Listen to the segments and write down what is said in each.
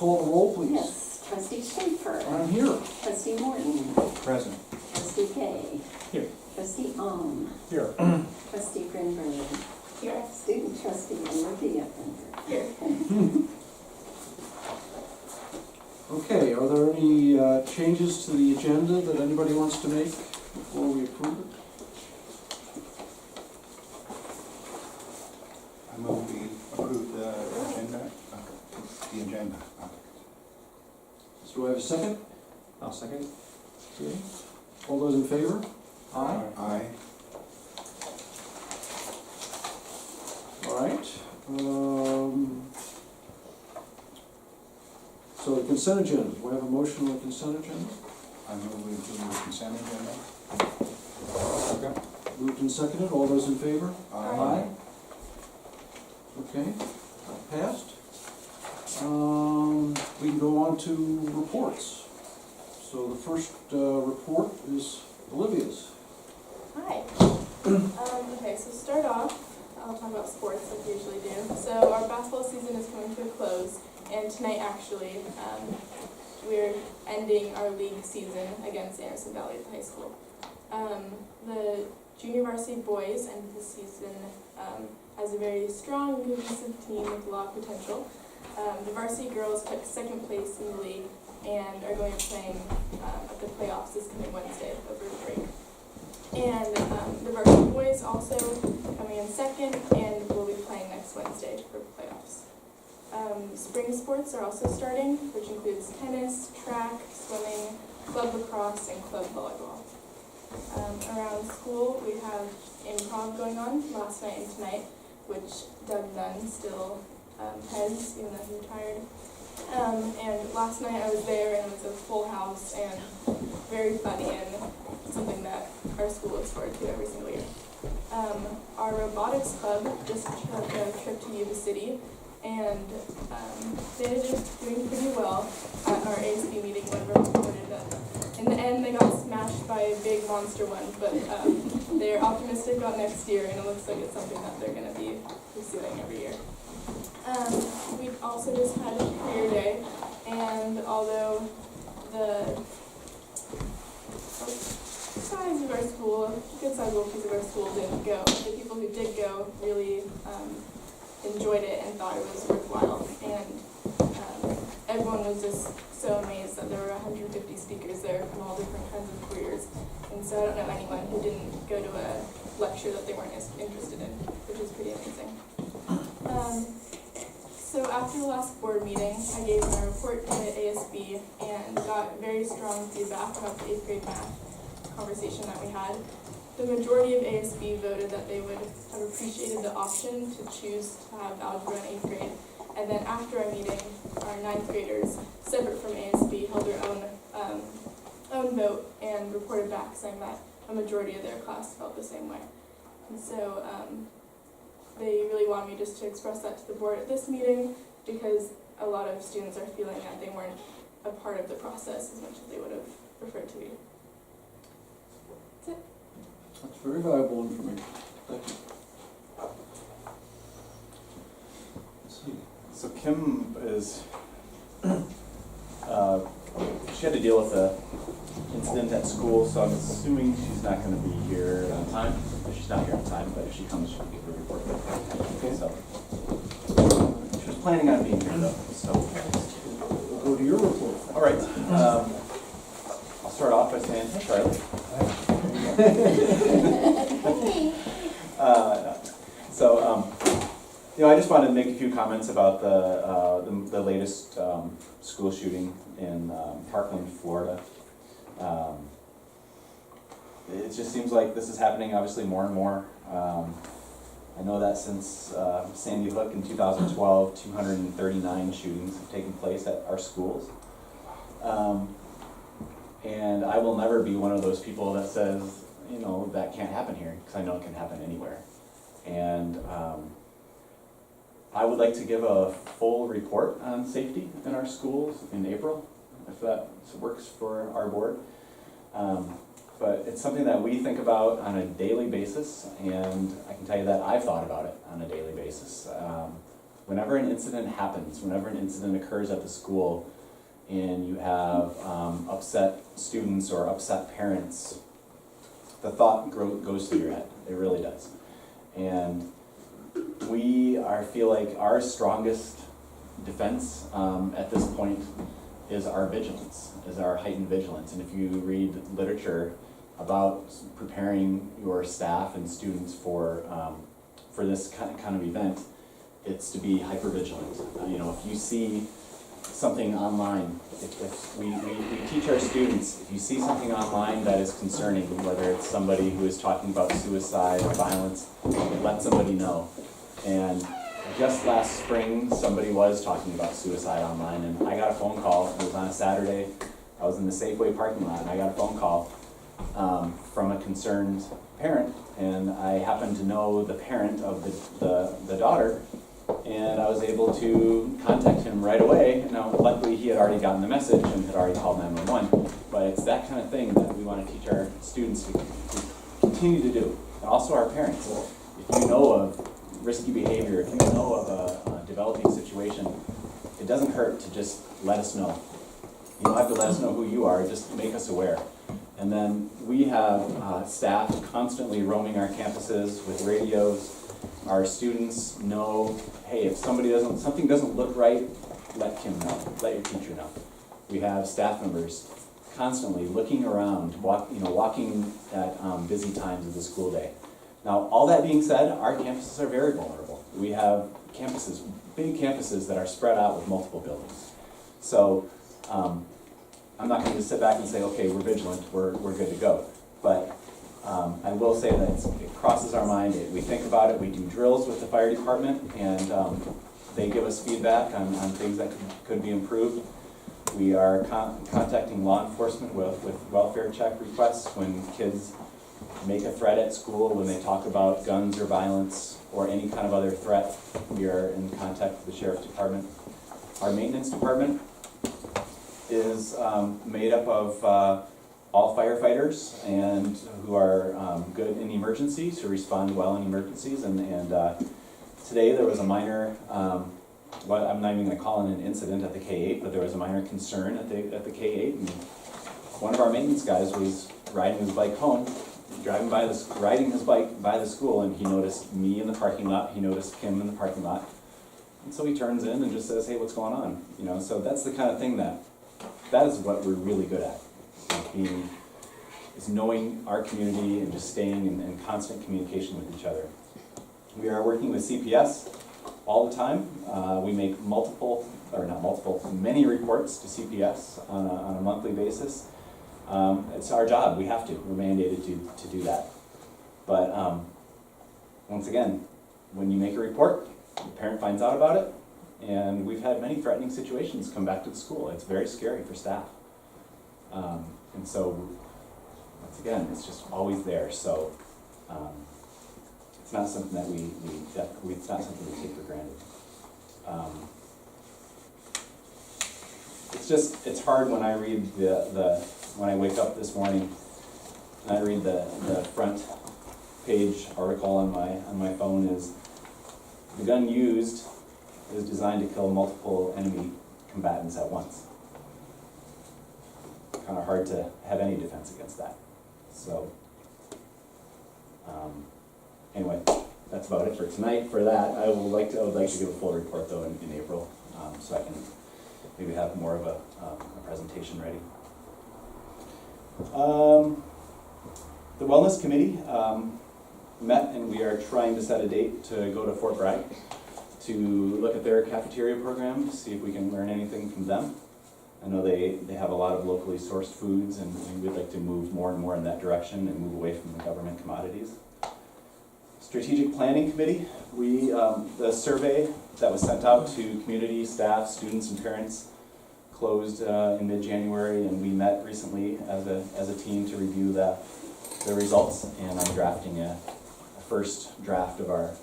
call the roll, please. Yes, trustee Schaefer. I'm here. Trustee Morton. Present. Trustee Gay. Here. Trustee Here. Trustee Greenwood. Here. Student trustee Olivia. Here. Okay, are there any changes to the agenda that anybody wants to make before we approve it? I move we approve the agenda. The agenda. So do I have a second? I'll second. Okay. All those in favor? Aye. Aye. All right. So the consent agenda, do I have a motion on the consent agenda? I move we approve the consent agenda. Okay. Moved and seconded, all those in favor? Aye. Okay, that passed. We can go on to reports. So the first report is Olivia's. Hi. Okay, so start off, I'll talk about sports like we usually do. So our basketball season is coming to a close, and tonight actually, we're ending our league season against Anderson Valley at the high school. The junior varsity boys ended the season as a very strong and cohesive team with a lot of potential. The varsity girls took second place in the league and are going to be playing at the playoffs this coming Wednesday over the break. And the varsity boys also coming in second and will be playing next Wednesday for playoffs. Spring sports are also starting, which includes tennis, track, swimming, club lacrosse, and club volleyball. Around school, we have improv going on last night and tonight, which Doug Nunn still heads, even though he's retired. And last night I was there and it was a full house and very funny and something that our school looks forward to every single year. Our robotics club just took a trip to Yuba City and they ended up doing pretty well at our ASB meeting when we reported that. In the end, they got smashed by a big monster one, but they're optimistic about next year, and it looks like it's something that they're going to be pursuing every year. We also just had a career day, and although the size of our school, a good sizable piece of our school didn't go, the people who did go really enjoyed it and thought it was worthwhile, and everyone was just so amazed that there were 150 speakers there from all different kinds of careers, and so I don't know anyone who didn't go to a lecture that they weren't as interested in, which is pretty amazing. So after the last board meeting, I gave my report to ASB and got very strong feedback about the 8th grade math conversation that we had. The majority of ASB voted that they would have appreciated the option to choose to have algebra in 8th grade. And then after our meeting, our 9th graders, separate from ASB, held their own vote and reported back saying that a majority of their class felt the same way. And so they really wanted me just to express that to the board at this meeting because a lot of students are feeling that they weren't a part of the process as much as they would have preferred to be. That's it. That's very valuable information. Thank you. Let's see. So Kim is, she had to deal with a incident at school, so I'm assuming she's not going to be here on time. If she's not here on time, but if she comes, she'll give her report. Okay, so she was planning on being here though, so. We'll go to your report. All right, I'll start off by saying, hey Charlie. I just wanted to make a few comments about the latest school shooting in Parkland, Florida. It just seems like this is happening obviously more and more. I know that since Sandy Hook in 2012, 239 shootings have taken place at our schools. And I will never be one of those people that says, you know, that can't happen here, because I know it can happen anywhere. And I would like to give a full report on safety in our schools in April, if that works for our board. But it's something that we think about on a daily basis, and I can tell you that I've thought about it on a daily basis. whenever an incident happens, whenever an incident occurs at the school, and you have upset students or upset parents, the thought goes through your head. It really does. And feel like our strongest defense at this point is our vigilance, is our heightened vigilance. And if you read literature about preparing your staff and students for this kind of event, it's to be hypervigilant. You know, if you see something online, if we teach our students, if you see something online that is concerning, whether it's somebody who is talking about suicide or violence, let somebody know. And just last spring, somebody was talking about suicide online, and I got a phone call. It was on a Saturday. I was in the Safeway parking lot, and I got a phone call from a concerned parent, and I happened to know the parent of the daughter, and I was able to contact him right away. Now, luckily, he had already gotten the message and had already called 911, but it's that kind of thing that we want to teach our students to continue to do, and also our parents. If you know of risky behavior, if you know of a developing situation, it doesn't hurt to just let us know. You don't have to let us know who you are, just make us aware. And then we have staff constantly roaming our campuses with radios. Our students know, hey, if something doesn't look right, let Kim know, let your teacher know. We have staff members constantly looking around, walking at busy times of the school day. Now, all that being said, our campuses are very vulnerable. We have campuses, big campuses that are spread out with multiple buildings. So I'm not going to just sit back and say, okay, we're vigilant, we're good to go. But I will say that it crosses our mind. We think about it. We do drills with the fire department, and they give us feedback on things that could be improved. We are contacting law enforcement with welfare check requests when kids make a threat at school, when they talk about guns or violence or any kind of other threat. We are in contact with the sheriff's department. Our maintenance department is made up of all firefighters and who are good in emergencies, who respond well in emergencies. And today there was a minor, I'm not even going to call it an incident at the K-8, but there was a minor concern at the K-8. And one of our maintenance guys was riding his bike home, riding his bike by the school, and he noticed me in the parking lot. He noticed Kim in the parking lot, and so he turns in and just says, "Hey, what's going on?" You know, so that's the kind of thing that is what we're really good at. Is knowing our community and just staying in constant communication with each other. We are working with CPS all the time. We make many reports to CPS on a monthly basis. It's our job. We have to. We're mandated to do that. But once again, when you make a report, the parent finds out about it, and we've had many threatening situations come back to the school. It's very scary for staff. And so, once again, it's just always there. So it's not something that it's not something we take for granted. It's hard when I read when I wake up this morning and I read the front page article on my phone is, the gun used is designed to kill multiple enemy combatants at once. Kind of hard to have any defense against that. So anyway, that's about it for tonight. For that, I would like to give a full report though in April, so I can maybe have more of a presentation ready. The Wellness Committee met, and we are trying to set a date to go to Fort Bragg to look at their cafeteria program, see if we can learn anything from them. I know they have a lot of locally sourced foods, and we'd like to move more and more in that direction and move away from the government commodities. Strategic Planning Committee, the survey that was sent out to community, staff, students, and parents closed in mid-January, and we met recently as a team to review the results, and I'm drafting a first draft of our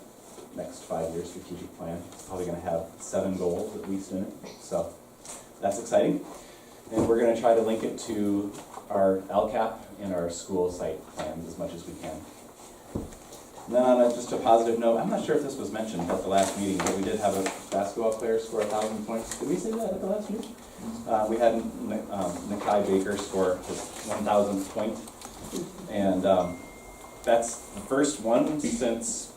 next 5-year strategic plan. It's probably going to have 7 goals at least in it, so that's exciting. And we're going to try to link it to our LCAP and our school site plans as much as we can. And then on just a positive note, I'm not sure if this was mentioned at the last meeting, but we did have basketball players score 1,000 points. Did we say that at the last meeting? We had Nakai Baker score his 1,000th point. And that's the first one since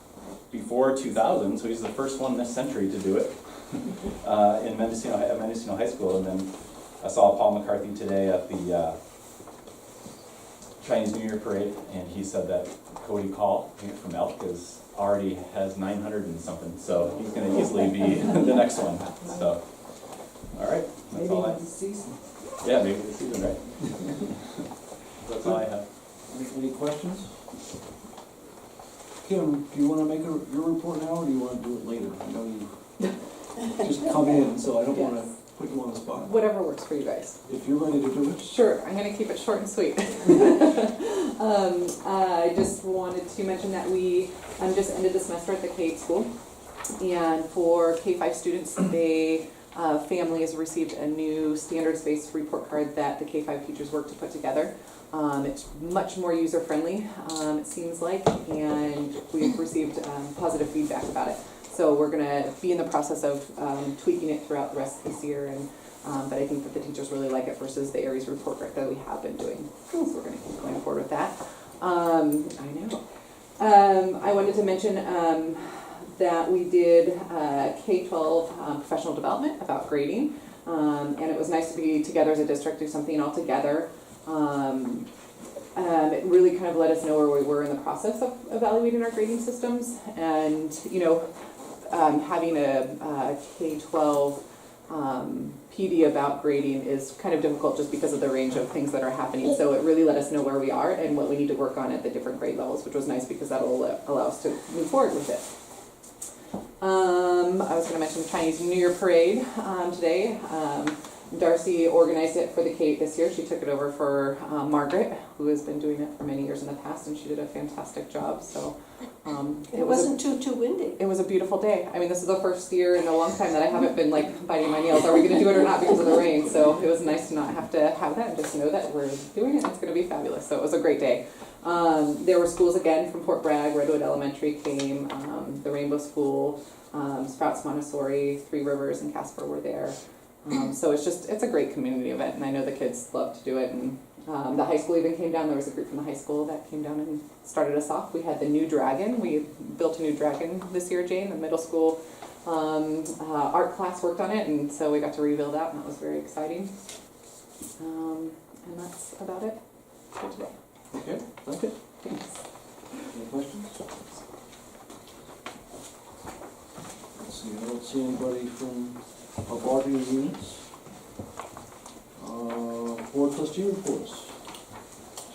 before 2000, so he's the first one this century to do it in Mendocino High School. And then I saw Paul McCarthy today at the Chinese New Year parade, and he said that Cody Call from Elk already has 900 and something, so he's going to easily be the next one. So, all right, that's all I. Maybe this season. Yeah, maybe this season, right? That's all I have. Any questions? Kim, do you want to make your report now, or do you want to do it later? I know you just come in, so I don't want to put you on the spot. Whatever works for you guys. If you're ready to do it. Sure, I'm gonna keep it short and sweet. I just wanted to mention that we just ended the semester at the K-8 school. And for K-5 students, family has received a new standards-based report card that the K-5 teachers work to put together. It's much more user-friendly, it seems like, and we've received positive feedback about it. So we're gonna be in the process of tweaking it throughout the rest of this year, and but I think that the teachers really like it versus the Aries report card that we have been doing. So we're gonna keep going forward with that. I know. I wanted to mention that we did K-12 professional development about grading, and it was nice to be together as a district, do something all together. It really kind of let us know where we were in the process of evaluating our grading systems, and having a K-12 PD about grading is kind of difficult just because of the range of things that are happening. So it really let us know where we are and what we need to work on at the different grade levels, which was nice because that'll allow us to move forward with it. I was going to mention the Chinese New Year parade today. Darcy organized it for the K-8 this year. She took it over for Margaret, who has been doing it for many years in the past, and she did a fantastic job. So It wasn't too windy. it was a beautiful day. I mean, this is the first year in a long time that I haven't been like biting my nails. Are we going to do it or not because of the rain? So it was nice to not have to have that and just know that we're doing it and it's going to be fabulous. So it was a great day. There were schools again from Fort Bragg. Redwood Elementary came, the Rainbow School, Sprouts Montessori, Three Rivers and Casper were there. So it's a great community event, and I know the kids love to do it. And the high school even came down. There was a group from the high school that came down and started us off. We had the new dragon. We built a new dragon this year, Jane. The middle school art class worked on it, and so we got to rebuild that, and that was very exciting. And that's about it for today. Okay, that's it. Thanks. Any questions? Let's see, I don't see anybody from our bargaining units. Board trustee reports.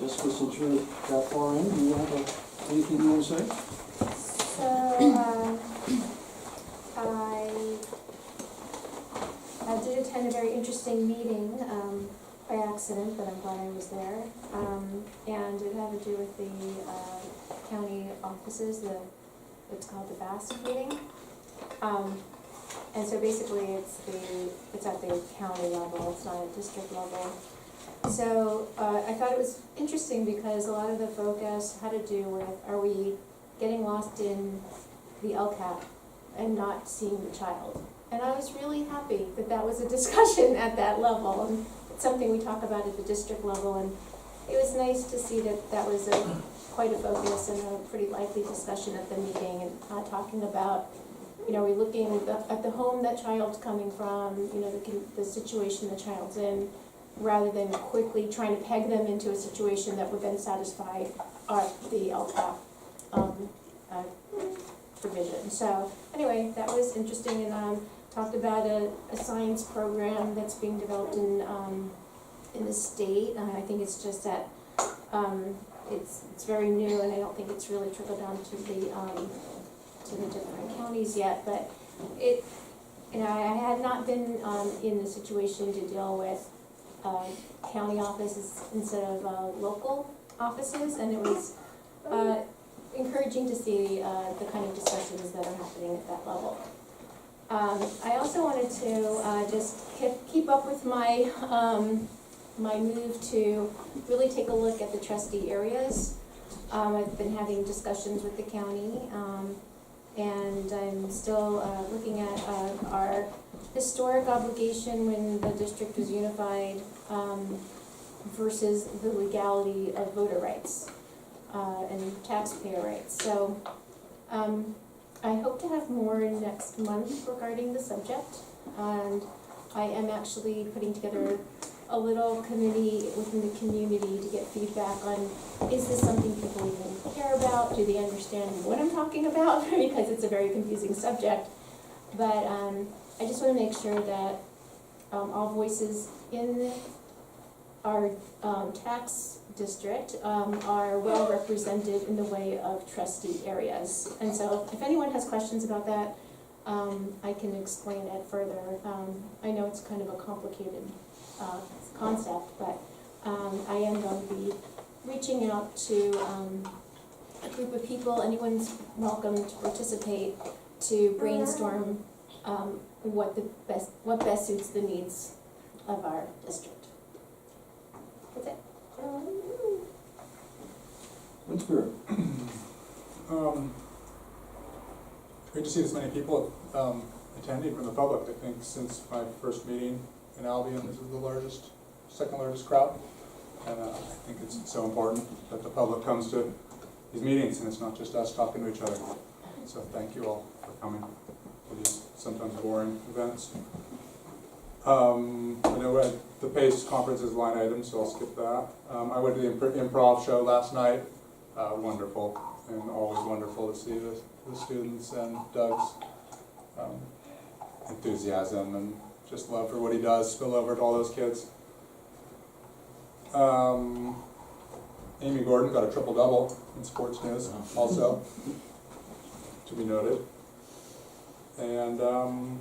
Jessica, since you're that far in, do you have anything you want to say? So, I did attend a very interesting meeting by accident, but I'm glad I was there. And it had to do with the county offices, it's called the BASC meeting. And so basically it's at the county level, it's not at district level. So I thought it was interesting because a lot of the focus had to do with, are we getting lost in the LCAP and not seeing the child? And I was really happy that that was a discussion at that level, and it's something we talk about at the district level, and it was nice to see that that was quite a focus and a pretty lively discussion at the meeting, and talking about, we're looking at the home that child's coming from, the situation the child's in, rather than quickly trying to peg them into a situation that would then satisfy the LCAP provision. So anyway, that was interesting, and talked about a science program that's being developed in the state. I think it's just that it's very new, and I don't think it's really trickled down to the different counties yet. But I had not been in the situation to deal with county offices instead of local offices, and it was encouraging to see the kind of discussions that are happening at that level. I also wanted to just keep up with my my move to really take a look at the trustee areas. I've been having discussions with the county, And I'm still looking at our historic obligation when the district was unified versus the legality of voter rights and taxpayer rights. So I hope to have more next month regarding the subject. And I am actually putting together a little committee within the community to get feedback on, is this something people even care about? Do they understand what I'm talking about? Because it's a very confusing subject. But I just want to make sure that all voices in our tax district are well represented in the way of trustee areas. And so if anyone has questions about that, I can explain it further. I know it's kind of a complicated concept, but I am going to be reaching out to a group of people. Anyone's welcome to participate to brainstorm what best suits the needs of our district. That's it. Good spirit. Great to see this many people attending from the public. I think since my first meeting in Albion, this is the second largest crowd. And I think it's so important that the public comes to these meetings and it's not just us talking to each other. So thank you all for coming to these sometimes boring events. I know the PACE conference is line item, so I'll skip that. I went to the improv show last night. Wonderful, and always wonderful to see the students and Doug's enthusiasm and just love for what he does spill over to all those kids. Amy Gordon got a triple-double in sports news also, to be noted. And I'm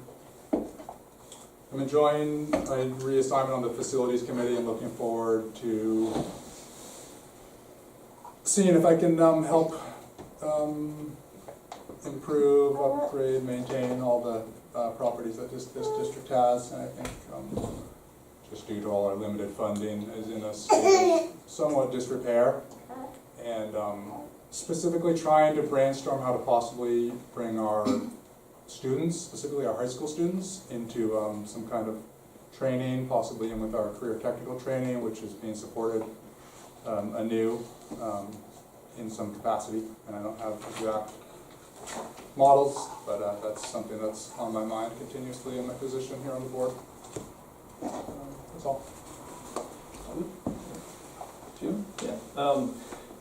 enjoying my reassignment on the facilities committee and looking forward to seeing if I can help improve, upgrade, maintain all the properties that this district has. And I think just due to all our limited funding is in a state of somewhat disrepair. And specifically trying to brainstorm how to possibly bring our students, specifically our high school students, into some kind of training, possibly in with our career technical training, which is being supported anew in some capacity. And I don't have exact models, but that's something that's on my mind continuously in my position here on the board. That's all. Jim? Yeah.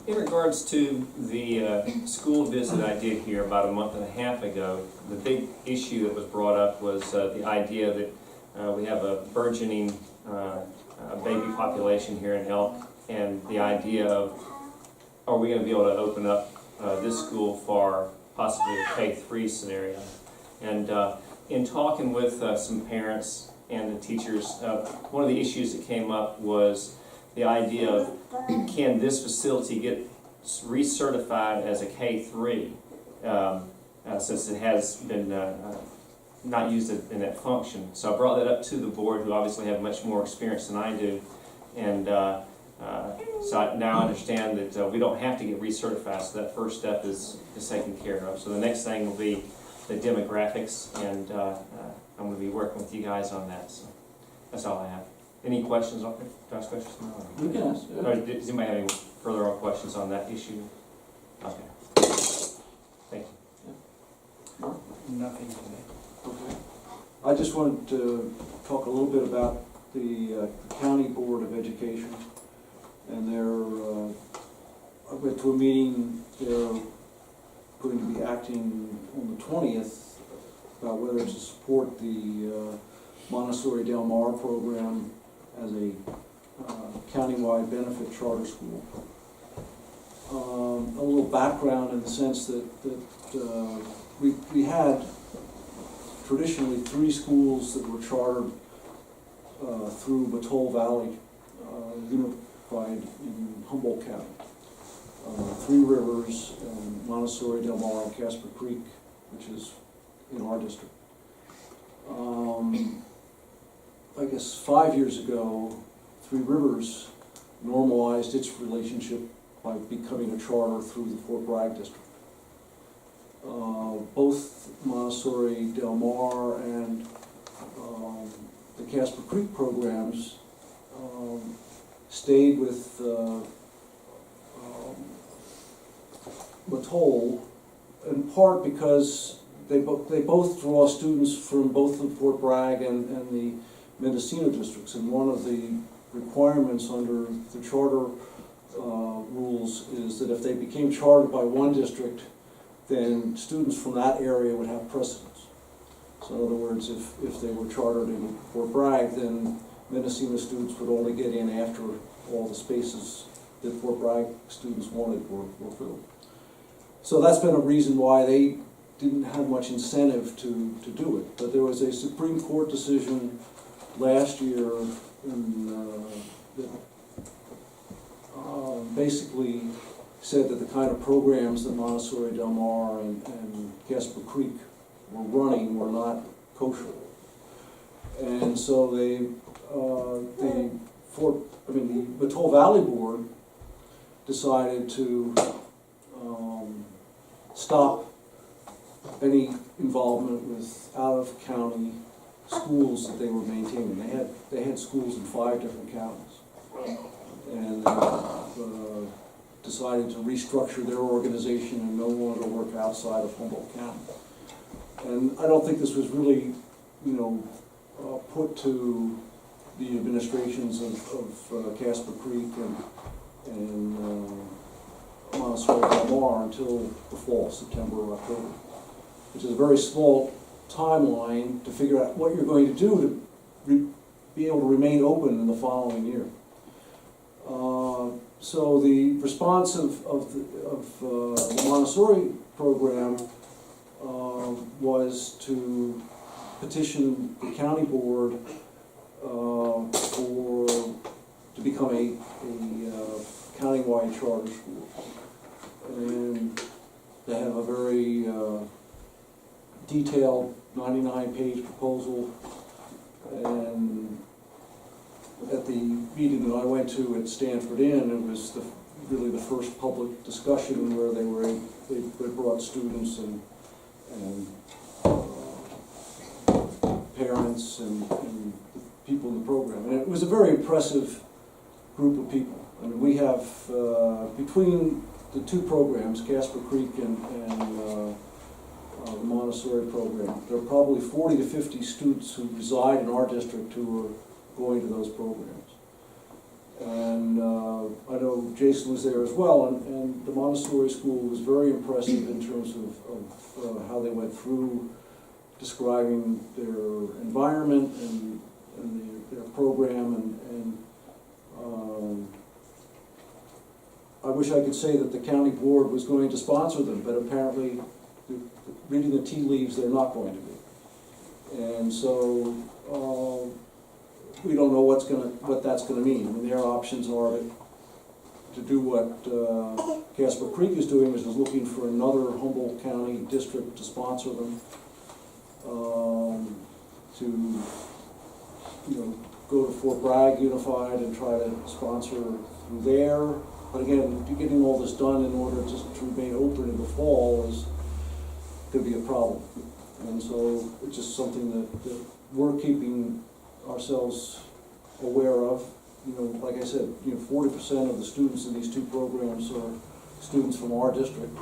In regards to the school visit I did here about a month and a half ago, the big issue that was brought up was the idea that we have a burgeoning baby population here in Elk, and the idea of, are we going to be able to open up this school for possibly a K-3 scenario? And in talking with some parents and the teachers, one of the issues that came up was the idea of, can this facility get recertified as a K-3 since it has been not used in that function. So I brought that up to the board, who obviously have much more experience than I do, and so I now understand that we don't have to get recertified, so that first step is taken care of. So the next thing will be the demographics, and I'm going to be working with you guys on that. So that's all I have. Any questions? Do I ask questions? No. You can ask. Or does anybody have any further questions on that issue? Okay. Thank you. Nothing today. Okay. I just wanted to talk a little bit about the County Board of Education and I went to a meeting. They're going to be acting on the 20th about whether to support the Montessori Del Mar program as a countywide benefit charter school. A little background in the sense that we had traditionally 3 schools that were chartered through Batole Valley, unified in Humboldt County. 3 Rivers, Montessori Del Mar, and Casper Creek, which is in our district. I guess 5 years ago, 3 Rivers normalized its relationship by becoming a charter through the Fort Bragg district. both Montessori Del Mar and the Casper Creek programs stayed with Mattoll, in part because they both draw students from both the Fort Bragg and the Mendocino districts, and one of the requirements under the charter rules is that if they became chartered by one district, then students from that area would have precedence. So in other words, if they were chartered in Fort Bragg, then Mendocino students would only get in after all the spaces that Fort Bragg students wanted were filled. So that's been a reason why they didn't have much incentive to do it. But there was a Supreme Court decision last year that basically said that the kind of programs that Montessori Del Mar and Casper Creek were running were not kosher. And so the Mattoll Valley Board decided to stop any involvement with out-of-county schools that they were maintaining. They had schools in 5 different counties, and decided to restructure their organization and no longer work outside of Humboldt County. And I don't think this was really, put to the administrations of Casper Creek and Montessori Del Mar until the fall, September or October, which is a very small timeline to figure out what you're going to do to be able to remain open in the following year. So the response of the Montessori program was to petition the county board to become a countywide charter school. And they have a very detailed 99-page proposal, and at the meeting that I went to at Stanford Inn, it was really the first public discussion where they brought students and parents and people in the program. And it was a very impressive group of people. I mean, we have, between the two programs, Casper Creek and the Montessori program, there are probably 40 to 50 students who reside in our district who are going to those programs. And I know Jason was there as well, and the Montessori school was very impressive in terms of how they went through describing their environment and their program, and I wish I could say that the county board was going to sponsor them, but apparently, reading the tea leaves, they're not going to be. And so we don't know what that's gonna mean. I mean, their options are to do what Casper Creek is doing, which is looking for another Humboldt County district to sponsor them, to go to Fort Bragg Unified and try to sponsor through there. But again, getting all this done in order to remain open in the fall is going to be a problem. And so it's just something that we're keeping ourselves aware of. Like I said, 40% of the students in these two programs are students from our district.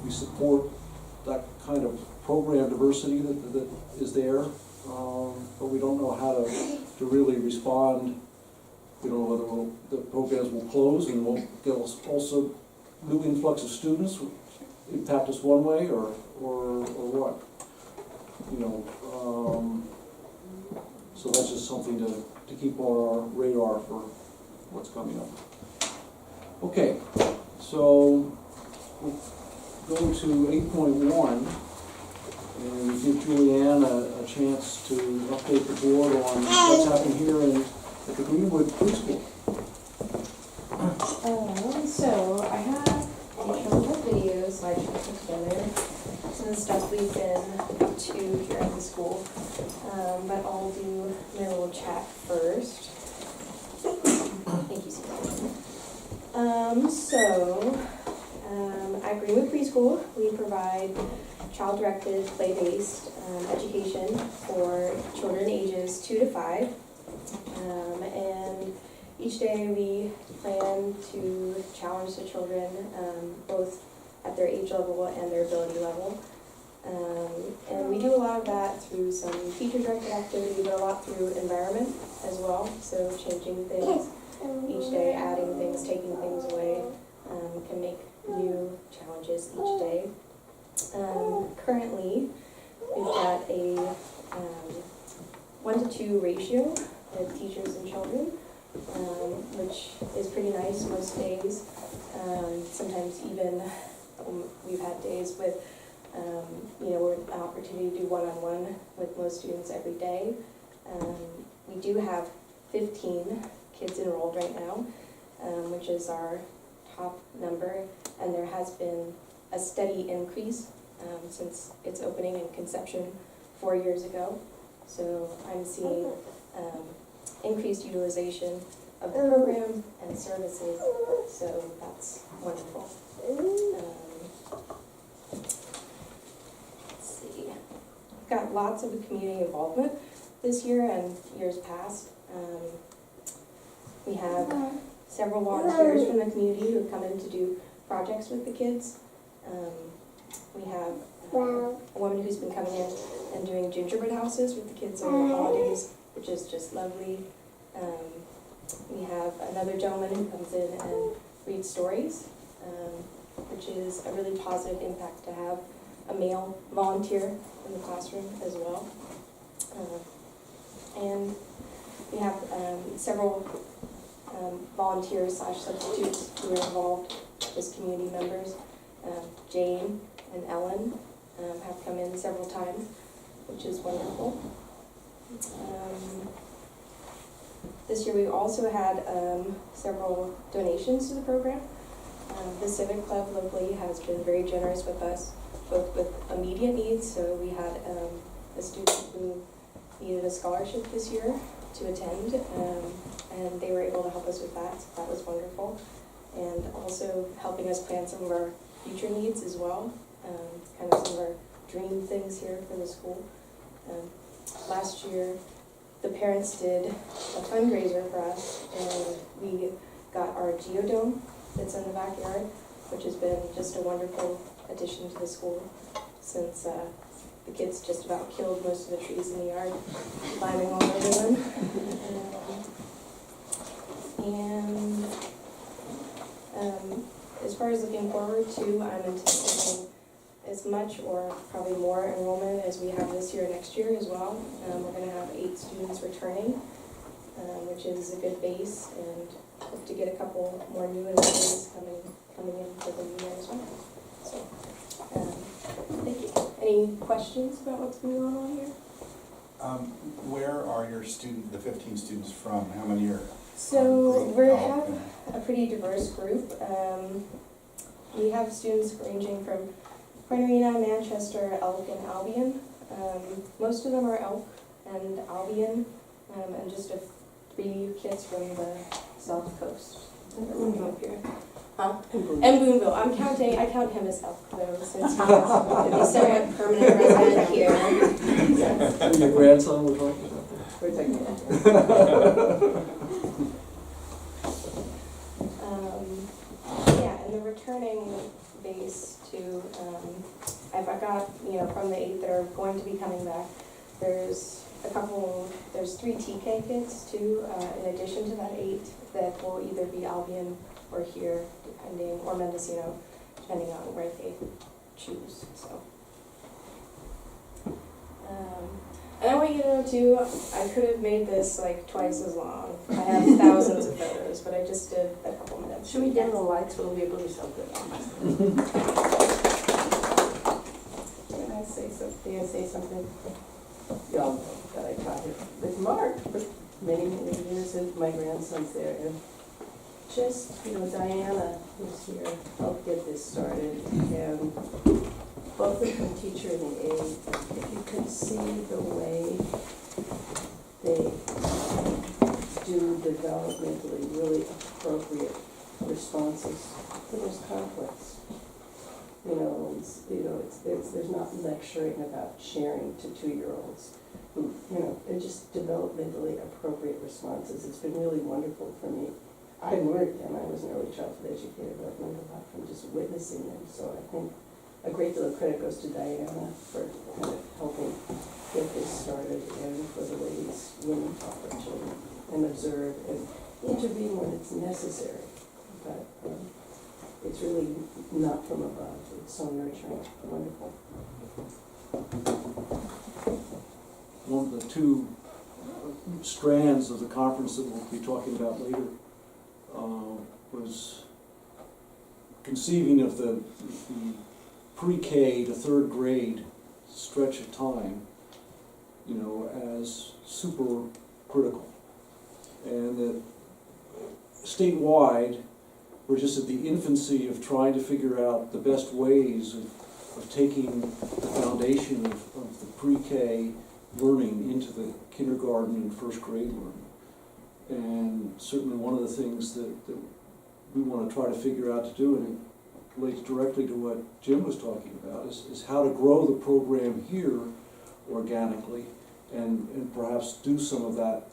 We support that kind of program diversity that is there, but we don't know how to really respond. We don't know whether the programs will close and we'll get also new influx of students will impact us one way or what. So that's just something to keep on our radar for what's coming up. Okay, so we'll go to 8.1 and give Julianne a chance to update the board on what's happening here at the Greenwood Pre-School. So I have a couple of videos I put together, some of the stuff we've been up to here at the school, but I'll do my little chat first. Thank you, Susan. at Greenwood Preschool, we provide child-directed, play-based education for children ages 2 to 5. And each day we plan to challenge the children both at their age level and their ability level. And we do a lot of that through some teacher-directed activity, but a lot through environment as well. So changing things each day, adding things, taking things away, can make new challenges each day. Currently, we've got a 1 to 2 ratio with teachers and children, which is pretty nice most days. Sometimes even we've had days with we're an opportunity to do one-on-one with most students every day. We do have 15 kids enrolled right now, which is our top number, and there has been a steady increase since its opening and conception 4 years ago. So I'm seeing increased utilization of the program and services, so that's wonderful. We've got lots of community involvement this year and years past. We have several volunteers from the community who come in to do projects with the kids. We have a woman who's been coming in and doing gingerbread houses with the kids over the holidays, which is just lovely. We have another gentleman who comes in and reads stories, which is a really positive impact to have a male volunteer in the classroom as well. And we have several volunteers / substitutes who are involved as community members. Jane and Ellen have come in several times, which is wonderful. This year we also had several donations to the program. The Civic Club locally has been very generous with us, both with immediate needs. So we had a student who needed a scholarship this year to attend, and they were able to help us with that, so that was wonderful. And also helping us plan some of our future needs as well, kind of some of our dream things here for the school. Last year, the parents did a fundraiser for us, and we got our geodome that's in the backyard, which has been just a wonderful addition to the school since the kids just about killed most of the trees in the yard, climbing all over them. And as far as looking forward to, I'm anticipating as much or probably more enrollment as we have this year and next year as well. We're going to have 8 students returning, which is a good base, and hope to get a couple more new enrollees coming in for the new year as well. So, thank you. Any questions about what's going on here? Where are your the 15 students from? How many are? So we have a pretty diverse group. We have students ranging from Point Arena, Manchester, Elk, and Albion. Most of them are Elk and Albion, and just a few kids from the South Coast that are working up here. Huh? And Boonville. I count him as Elk though, since he's a permanent resident here. And your grandson was like this out there? We're taking it. Yeah, and the returning base to, I've got, from the 8 that are going to be coming back, there's 3 TK kids too, in addition to that 8 that will either be Albion or here, depending, or Mendocino, depending on where they choose, so. And I want you to know too, I could have made this like twice as long. I have thousands of photos, but I just did a couple minutes. Should we dim the lights? We'll be able to show good. Can I say something? Yeah, that I taught him with Mark for many, many years, and my grandson's there. And just, Diana, who's here, helped get this started. And both of them, teacher and the aide, if you could see the way they do developmentally really appropriate responses to those conflicts. lessons, there's not lecturing about sharing to 2-year-olds who, they're just developmentally appropriate responses. It's been really wonderful for me. I learned, and I was an early childhood educator, but I've learned a lot from just witnessing them. So I think a great deal of credit goes to Diana for kind of helping get this started, and for the way these women talk to children and observe and intervene when it's necessary. But it's really not from above. It's so nurturing, wonderful. One of the two strands of the conference that we'll be talking about later was conceiving of the pre-K to 3rd grade stretch of time, as super critical. And that statewide, we're just at the infancy of trying to figure out the best ways of taking the foundation of the pre-K learning into the kindergarten and 1st grade learning. And certainly one of the things that we want to try to figure out to do, and it relates directly to what Jim was talking about, is how to grow the program here organically and perhaps do some of that.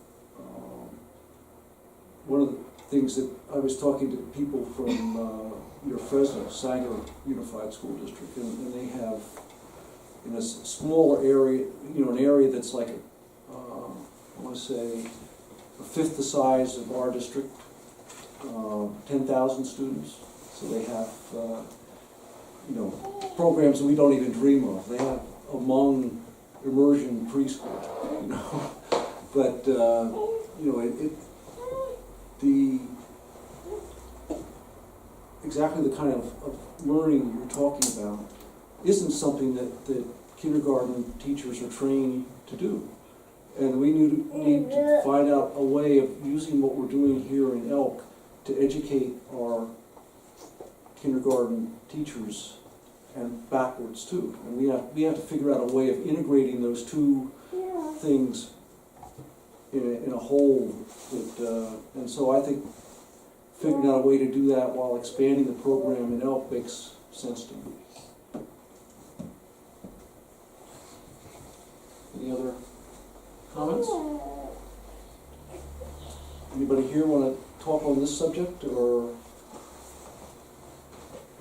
One of the things that I was talking to people from your Fresno, Sanger Unified School District, and they have in a smaller area, an area that's like, I want to say, a fifth the size of our district, 10,000 students. So they have, programs that we don't even dream of. They have among immersion preschool, but exactly the kind of learning you're talking about isn't something that kindergarten teachers are trained to do. And we need to find out a way of using what we're doing here in Elk to educate our kindergarten teachers and backwards too. And we have to figure out a way of integrating those two things in a whole. And so I think figuring out a way to do that while expanding the program in Elk makes sense to me. Any other comments? Anybody here want to talk on this subject, or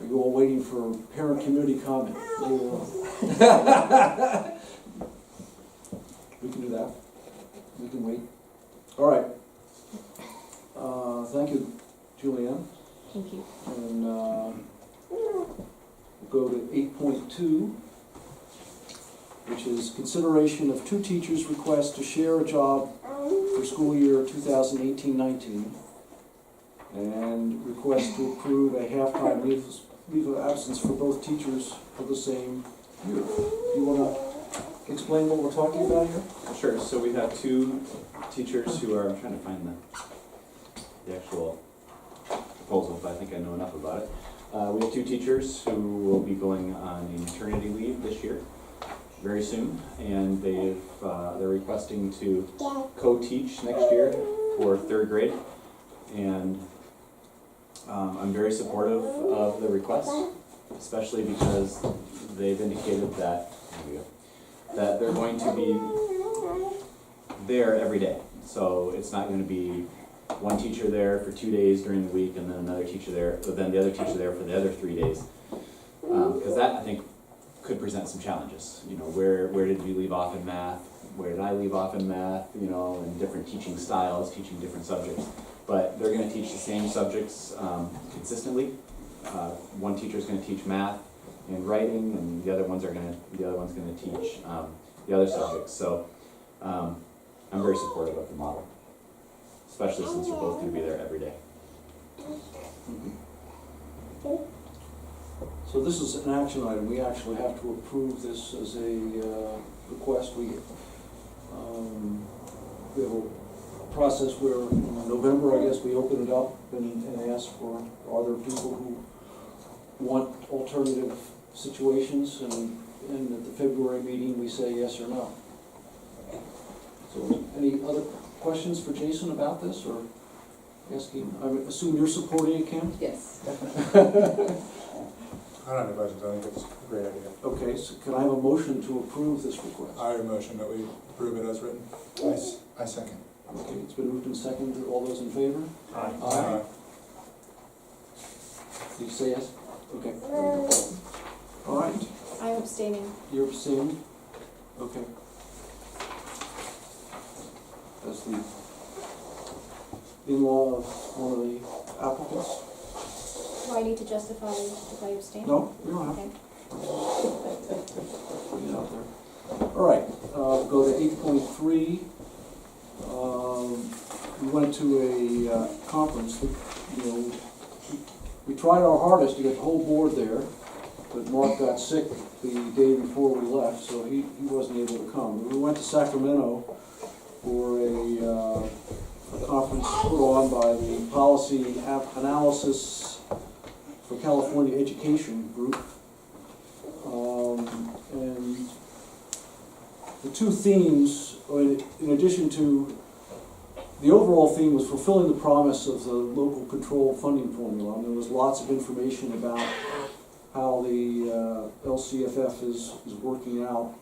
are you all waiting for parent community comment later on? We can do that. We can wait. All right. Thank you, Julianne. Thank you. And we'll go to 8.2, which is consideration of 2 teachers' requests to share a job for school year 2018-19, and request to approve a half-time leave of absence for both teachers for the same year. Do you want to explain what we're talking about here? Sure. So we have 2 teachers who are, I'm trying to find the actual proposal, but I think I know enough about it. We have 2 teachers who will be going on maternity leave this year, very soon, and they're requesting to co-teach next year for 3rd grade, and I'm very supportive of the request, especially because they've indicated that they're going to be there every day. So it's not going to be one teacher there for 2 days during the week and then another teacher there, but then the other teacher there for the other 3 days. Because that, I think, could present some challenges. Where did you leave off in math? Where did I leave off in math? And different teaching styles, teaching different subjects. But they're going to teach the same subjects consistently. One teacher is going to teach math and writing, and the other one's going to teach the other subjects. So I'm very supportive of the model, especially since you're both going to be there every day. So this is an action item. We actually have to approve this as a request. We have a process where in November, I guess, we open it up and ask for, are there people who want alternative situations, and at the February meeting we say yes or no. So any other questions for Jason about this, or asking? I assume you're supporting it, Kim? Yes. I don't have any questions, I think it's a great idea. Okay, so can I have a motion to approve this request? I motion that we approve it as written. I second. Okay, it's been moved and seconded. All those in favor? Aye. Did you say yes? Okay. All right, I'm abstaining. you're abstaining? Okay. That's the in-law of one of the applicants? Do I need to justify if I abstain? No, you don't have to. Okay. Put it out there. All right, go to 8.3. We went to a conference, we tried our hardest to get the whole board there, but Mark got sick the day before we left, so he wasn't able to come. We went to Sacramento for a conference put on by the Policy Analysis for California Education Group. And the two themes, in addition to, the overall theme was fulfilling the promise of the local control funding formula. And there was lots of information about how the LCFF is working out.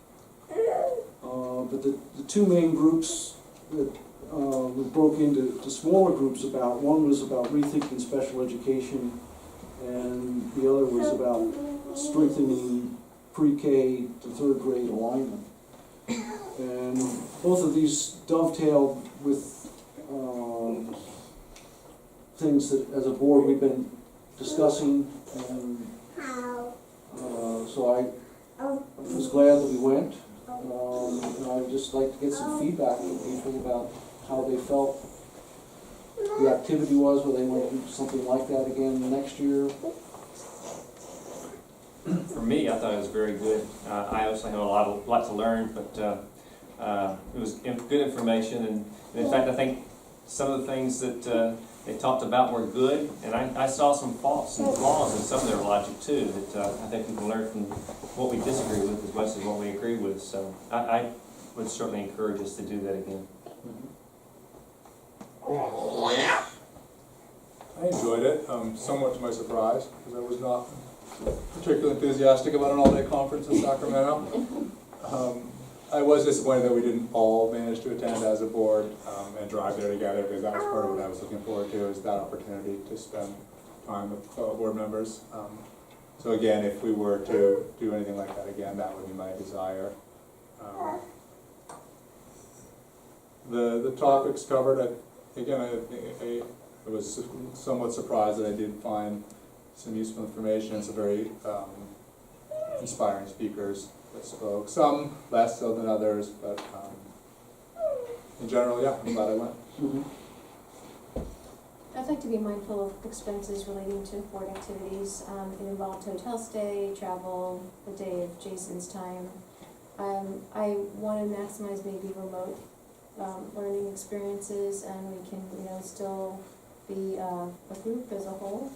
But the two main groups that we broke into smaller groups about, one was about rethinking special education, and the other was about strengthening pre-K to third grade alignment. And both of these dovetailed with things that as a board we've been discussing, and so I was glad that we went. And I would just like to get some feedback from people about how they felt the activity was, whether they want to do something like that again next year. For me, I thought it was very good. I also have a lot to learn, but it was good information, and in fact, I think some of the things that they talked about were good, and I saw some faults and flaws in some of their logic too, that I think we can learn from what we disagree with as much as what we agree with. So I would certainly encourage us to do that again. I enjoyed it, somewhat to my surprise, because I was not particularly enthusiastic about an all-day conference in Sacramento. I was disappointed that we didn't all manage to attend as a board and drive there together, because that was part of what I was looking forward to, is that opportunity to spend time with fellow board members. So again, if we were to do anything like that again, that would be my desire. The topics covered, I was somewhat surprised that I did find some useful information, some very inspiring speakers that spoke, some less so than others, but in general, yeah, I'm glad I went. I'd like to be mindful of expenses relating to board activities. It involved hotel stay, travel, the day of Jason's time. I want to maximize maybe remote learning experiences, and we can, still be a group as a whole,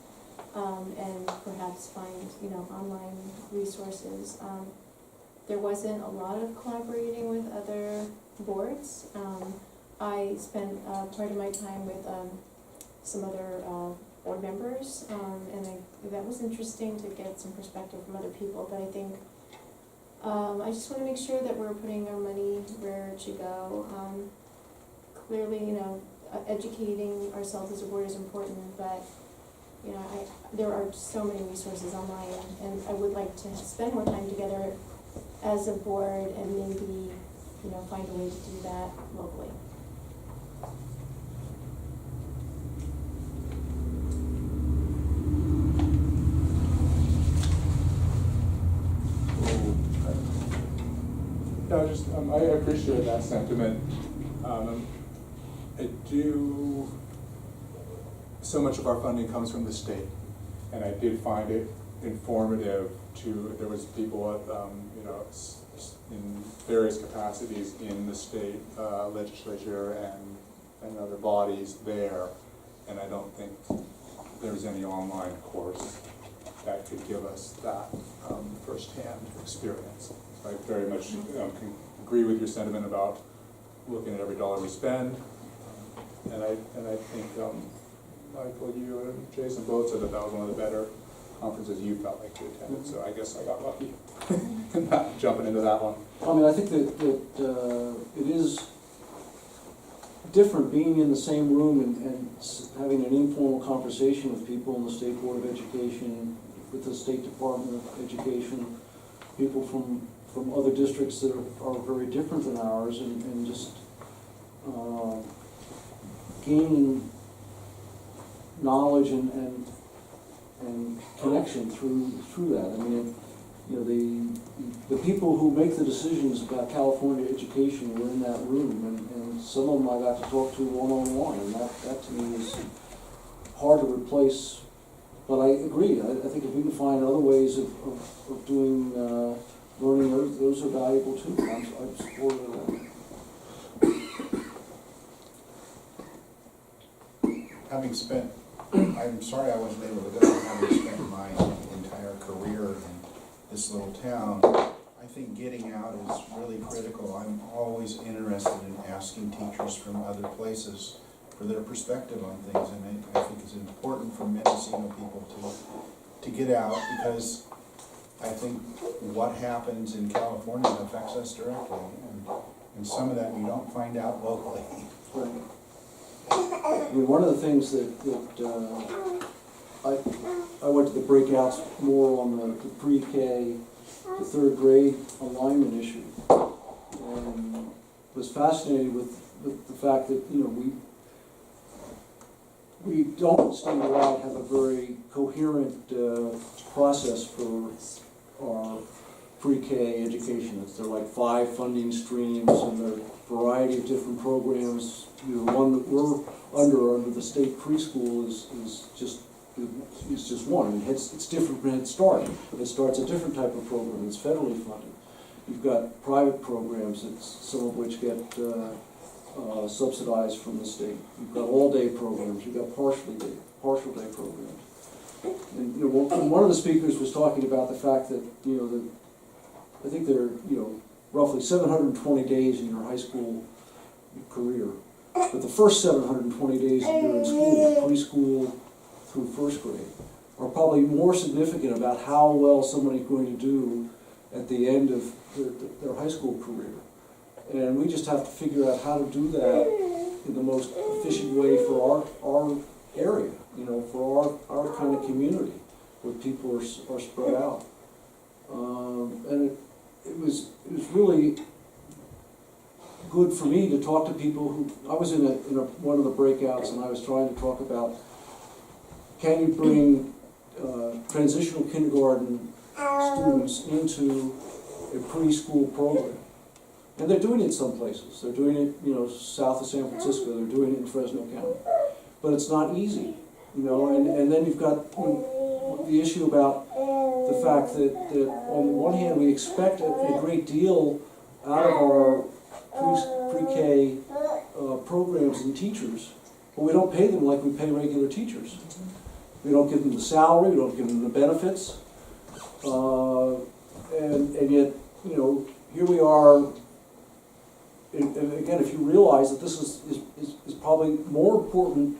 and perhaps find, online resources. There wasn't a lot of collaborating with other boards. I spent part of my time with some other board members, and that was interesting to get some perspective from other people, but I think I just want to make sure that we're putting our money where it should go. Clearly, educating ourselves as a board is important, but there are so many resources online, and I would like to spend more time together as a board, and maybe find a way to do that locally. Yeah, I appreciate that sentiment. So much of our funding comes from the state, and I did find it informative there was people in various capacities in the state legislature and other bodies there, and I don't think there's any online course that could give us that firsthand experience. I very much can agree with your sentiment about looking at every dollar we spend, and I think Michael, you and Jason both said that was one of the better conferences you felt like you attended, so I guess I got lucky not jumping into that one. I mean, I think that it is different being in the same room and having an informal conversation with people in the State Board of Education, with the State Department of Education, people from other districts that are very different than ours, and just gaining knowledge and connection through that. I mean, you know, the people who make the decisions about California education were in that room, and some of them I got to talk to one-on-one, and that to me is hard to replace. But I agree, I think if we can find other ways of doing learning, those are valuable too. I'm supportive of that. Having spent, I'm sorry I wasn't able to go, having spent my entire career in this little town, I think getting out is really critical. I'm always interested in asking teachers from other places for their perspective on things, and I think it's important for Mendocino people to get out, because I think what happens in California affects us directly, and some of that you don't find out locally. Right. I mean, one of the things that I went to the breakouts more on the pre-K to third grade alignment issue, and was fascinated with the fact that, you know, we don't statewide have a very coherent process for our pre-K education. There are like 5 funding streams, and there are a variety of different programs. You know, one that we're under the state preschool is just one. I mean, it's different from Head Start. Head Start's a different type of program. It's federally funded. You've got private programs, some of which get subsidized from the state. You've got all-day programs. You've got partial day programs. And, you know, one of the speakers was talking about the fact that, you know, I think there are, you know, roughly 720 days in your high school career. But the first 720 days that you're in school, preschool through first grade, are probably more significant about how well somebody's going to do at the end of their high school career. And we just have to figure out how to do that in the most efficient way for our area, you know, for our kind of community, where people are spread out. And it was really good for me to talk to people who, I was in one of the breakouts, and I was trying to talk about, can you bring transitional kindergarten students into a preschool program? And they're doing it some places. They're doing it, you know, south of San Francisco. They're doing it in Fresno County. But it's not easy, you know. And then you've got the issue about the fact that on the one hand we expect a great deal out of our pre-K programs and teachers, but we don't pay them like we pay regular teachers. We don't give them the salary, we don't give them the benefits, and yet, you know, here we are. And again, if you realize that this is probably more important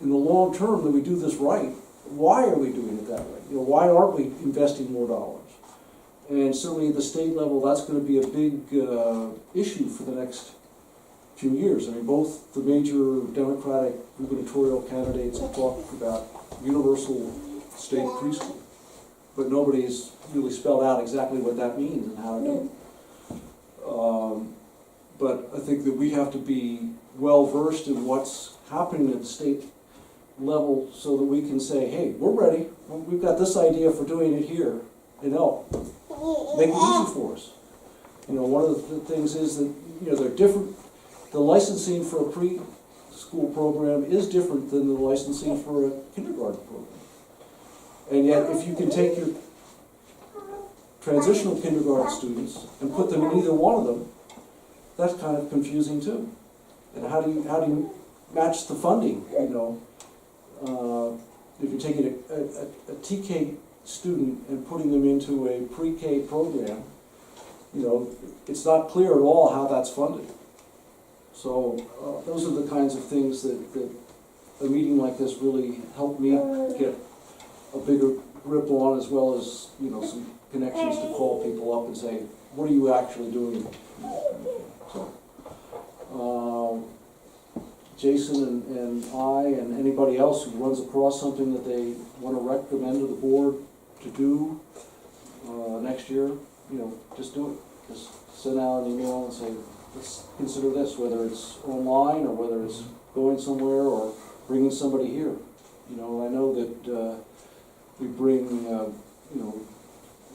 in the long term that we do this right, why are we doing it that way? You know, why aren't we investing more dollars? And certainly at the state level, that's going to be a big issue for the next few years. I mean, both the major Democratic gubernatorial candidates have talked about universal state preschool, but nobody has really spelled out exactly what that means and how to do it. But I think that we have to be well versed in what's happening at the state level so that we can say, hey, we're ready. We've got this idea for doing it here in Elk. Make it easy for us. You know, one of the things is that, you know, they're different. The licensing for a preschool program is different than the licensing for a kindergarten program. And yet, if you can take your transitional kindergarten students and put them in either one of them, that's kind of confusing too. And how do you match the funding? You know, if you're taking a TK student and putting them into a pre-K program, you know, it's not clear at all how that's funded. So those are the kinds of things that a meeting like this really helped me get a bigger grip on, as well as, you know, some connections to call people up and say, what are you actually doing? So, Jason and I and anybody else who runs across something that they want to recommend to the board to do next year, you know, just do it. Just send out an email and say, let's consider this, whether it's online or whether it's going somewhere or bringing somebody here. You know, I know that we bring, you know,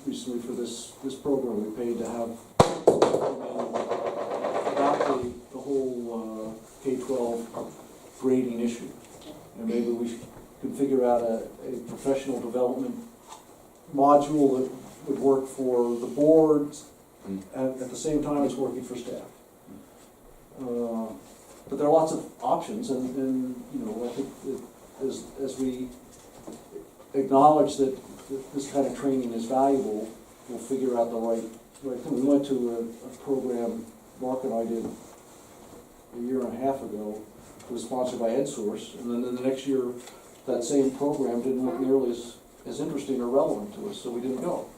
recently for this program, we paid to have about the whole K-12 grading issue. And maybe we could figure out a professional development module that would work for the boards at the same time it's working for staff. But there are lots of options, and you know, I think that as we acknowledge that this kind of training is valuable, we'll figure out the right thing. We went to a program Mark and I did a year and a half ago. It was sponsored by EdSource, and then the next year, that same program didn't look nearly as interesting or relevant to us, so we didn't go.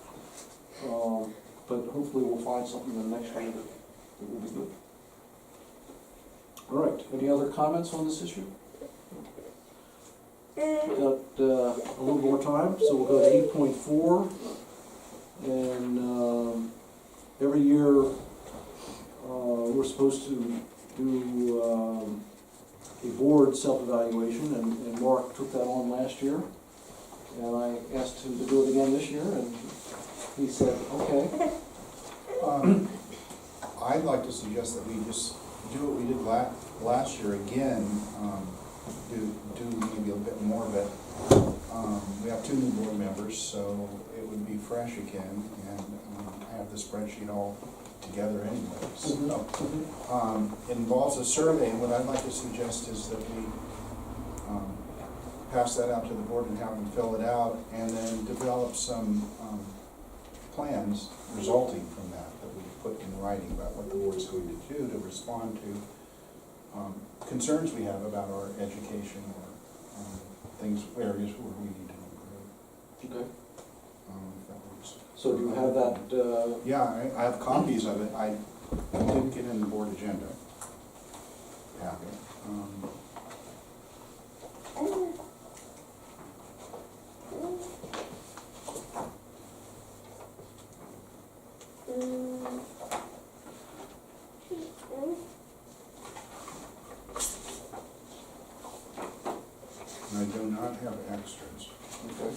But hopefully we'll find something in the next year that will be good. All right, any other comments on this issue? Got a little more time, so we'll go to 8.4. And every year we're supposed to do a board self-evaluation, and Mark took that on last year. And I asked him to do it again this year, and he said, okay. I'd like to suggest that we just do what we did last year again, do maybe a bit more of it. We have 2 new board members, so it would be fresh again, and I have the spreadsheet all together anyway. So, it involves a survey, and what I'd like to suggest is that we pass that out to the board and have them fill it out, and then develop some plans resulting from that we put in writing about what the board's going to do to respond to concerns we have about our education or areas where we need to improve. Okay. If that works. So do you have that? Yeah, I have copies of it. I didn't get in the board agenda packet. I do not have extras. Okay.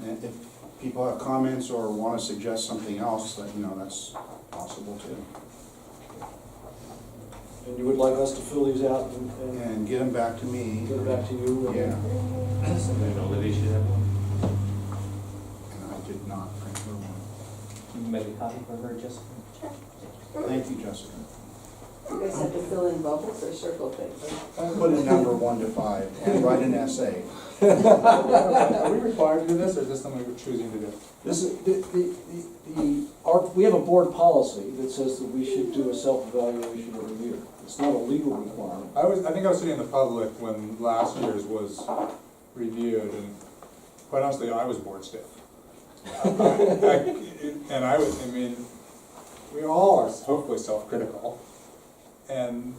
And if people have comments or want to suggest something else, let you know that's possible too. And you would like us to fill these out and And get them back to me. get it back to you? Yeah, Somebody know Olivia should have one. and I did not print her one. Can you make a copy for her, Jessica? Thank you, Jessica. You guys have to fill in bubbles or circle things? Put a number 1 to 5 and write an essay. Are we required to do this, or is this something we're choosing to do? This is, we have a board policy that says that we should do a self-evaluation every year. It's not a legal requirement. I think I was sitting in the public when last year's was reviewed, and quite honestly, I was bored stiff. I mean, we all are hopefully self-critical, and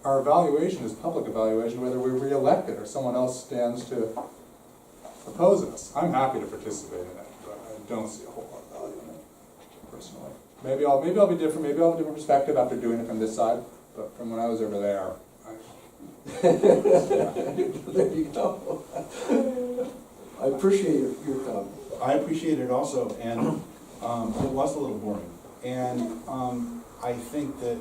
our evaluation is public evaluation, whether we're re-elected or someone else stands to oppose us. I'm happy to participate in it, but I don't see a whole lot of value in it, personally. Maybe I'll be different, maybe I'll have a different perspective after doing it from this side, but from when I was over there, There you go. I appreciate your comment. I appreciate it also, and it was a little boring. And I think that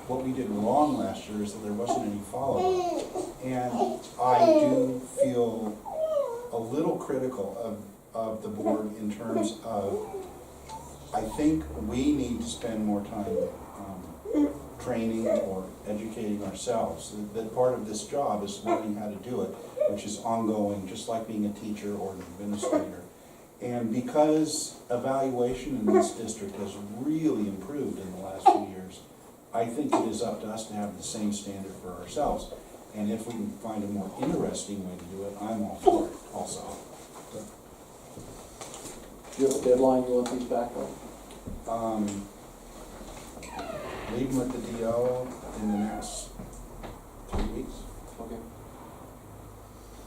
what we did wrong last year is that there wasn't any follow-up. And I do feel a little critical of the board in terms of, I think we need to spend more time training or educating ourselves. That part of this job is learning how to do it, which is ongoing, just like being a teacher or an administrator. And because evaluation in this district has really improved in the last few years, I think it is up to us to have the same standard for ourselves. And if we can find a more interesting way to do it, I'm all for it also. Do you have a deadline you want these back on? Leave them with the DO in the next 3 weeks. Okay.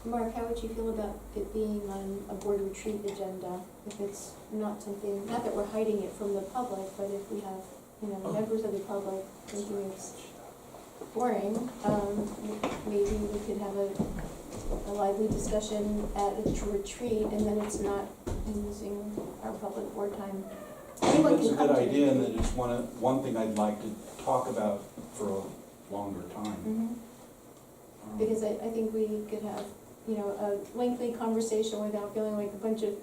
Mark, how would you feel about it being on a board retreat agenda? If it's not something, not that we're hiding it from the public, but if we have, members of the public thinking it's boring, maybe we could have a lively discussion at a retreat, and then it's not using our public board time. Anyone It's a can come good to idea, it. and that it's one thing I'd like to talk about for a longer time. Mhm. Because I think we could have, a lengthy conversation without feeling like a bunch of,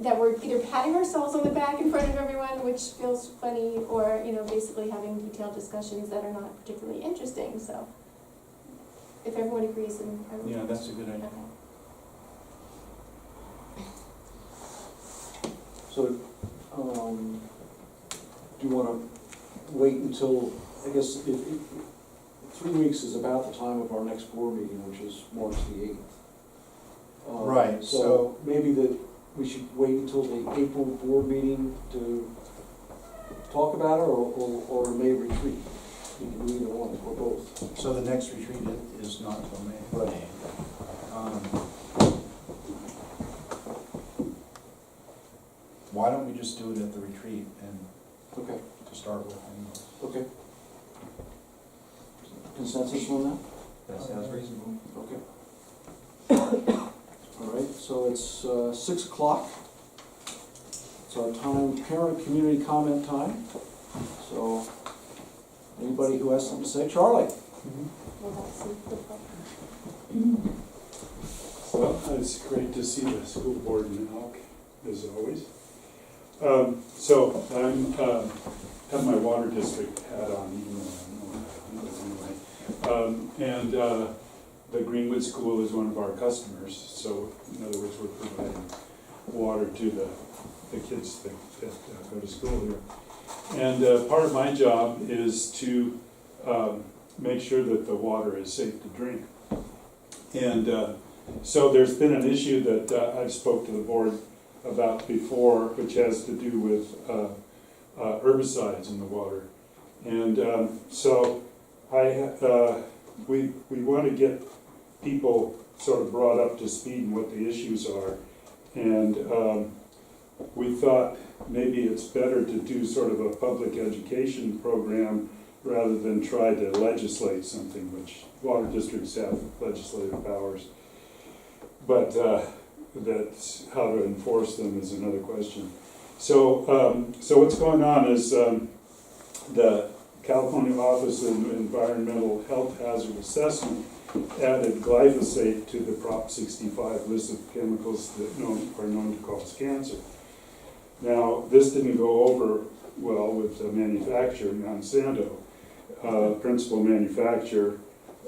that we're either patting ourselves on the back in front of everyone, which feels funny, or, basically having detailed discussions that are not particularly interesting, so. If everyone agrees, then I would. Yeah, that's a good idea. So, do you wanna wait until, I guess, if 3 weeks is about the time of our next board meeting, which is March the 8th. Right, So so- maybe that we should wait until the April board meeting to talk about it, or May retreat. You can do either one, or both. So the next retreat is not till May. Right. Why don't we just do it at the retreat and Okay, to start with anyway? okay. Consensus on that? That sounds reasonable. Okay. All right, so it's 6 o'clock. It's our time, parent community comment time. So, anybody who has something to say, Charlie? Well, that's the problem. Well, it's great to see the school board in Elk, as always. So I'm, have my water district hat on, even though I don't know that anyway. The Greenwood School is one of our customers, so in other words, we're providing water to the kids that go to school here. And part of my job is to make sure that the water is safe to drink. And so there's been an issue that I've spoke to the board about before, which has to do with herbicides in the water. And so we want to get people sort of brought up to speed in what the issues are. And we thought maybe it's better to do sort of a public education program rather than try to legislate something, which water districts have legislative powers. But that's how to enforce them is another question. So, so what's going on is the California Office of Environmental Health Hazard Assessment added glyphosate to the Prop 65 list of chemicals that are known to cause cancer. Now, this didn't go over well with the manufacturer, Monsanto, principal manufacturer,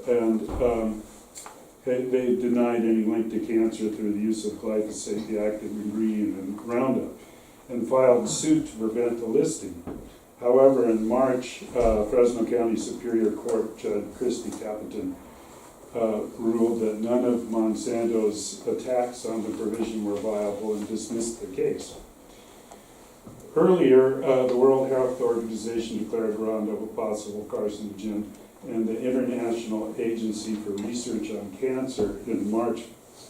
and they denied any link to cancer through the use of glyphosate, the active ingredient in Roundup, and filed suit to prevent the listing. However, in March, Fresno County Superior Court Judge Christy Capitan ruled that none of Monsanto's attacks on the provision were viable and dismissed the case. Earlier, the World Health Organization declared Roundup a possible carcinogen, and the International Agency for Research on Cancer in March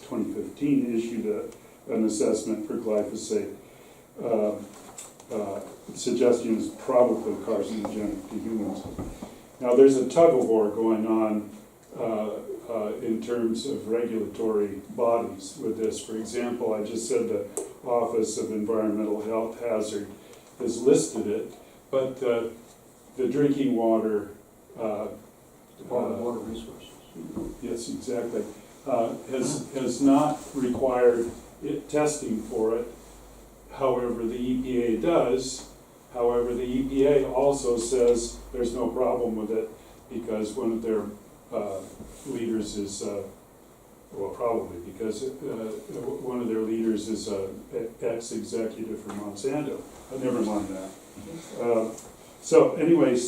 2015 issued an assessment for glyphosate, suggesting it's probably carcinogenic to humans. Now, there's a tug of war going on in terms of regulatory bodies with this. For example, I just said the Office of Environmental Health Hazard has listed it, but the drinking water Department of Water Resources. yes, exactly, has not required testing for it. However, the EPA does. However, the EPA also says there's no problem with it because one of their leaders is, well, probably because one of their leaders is an ex-executive for Monsanto. But never mind that. So anyway,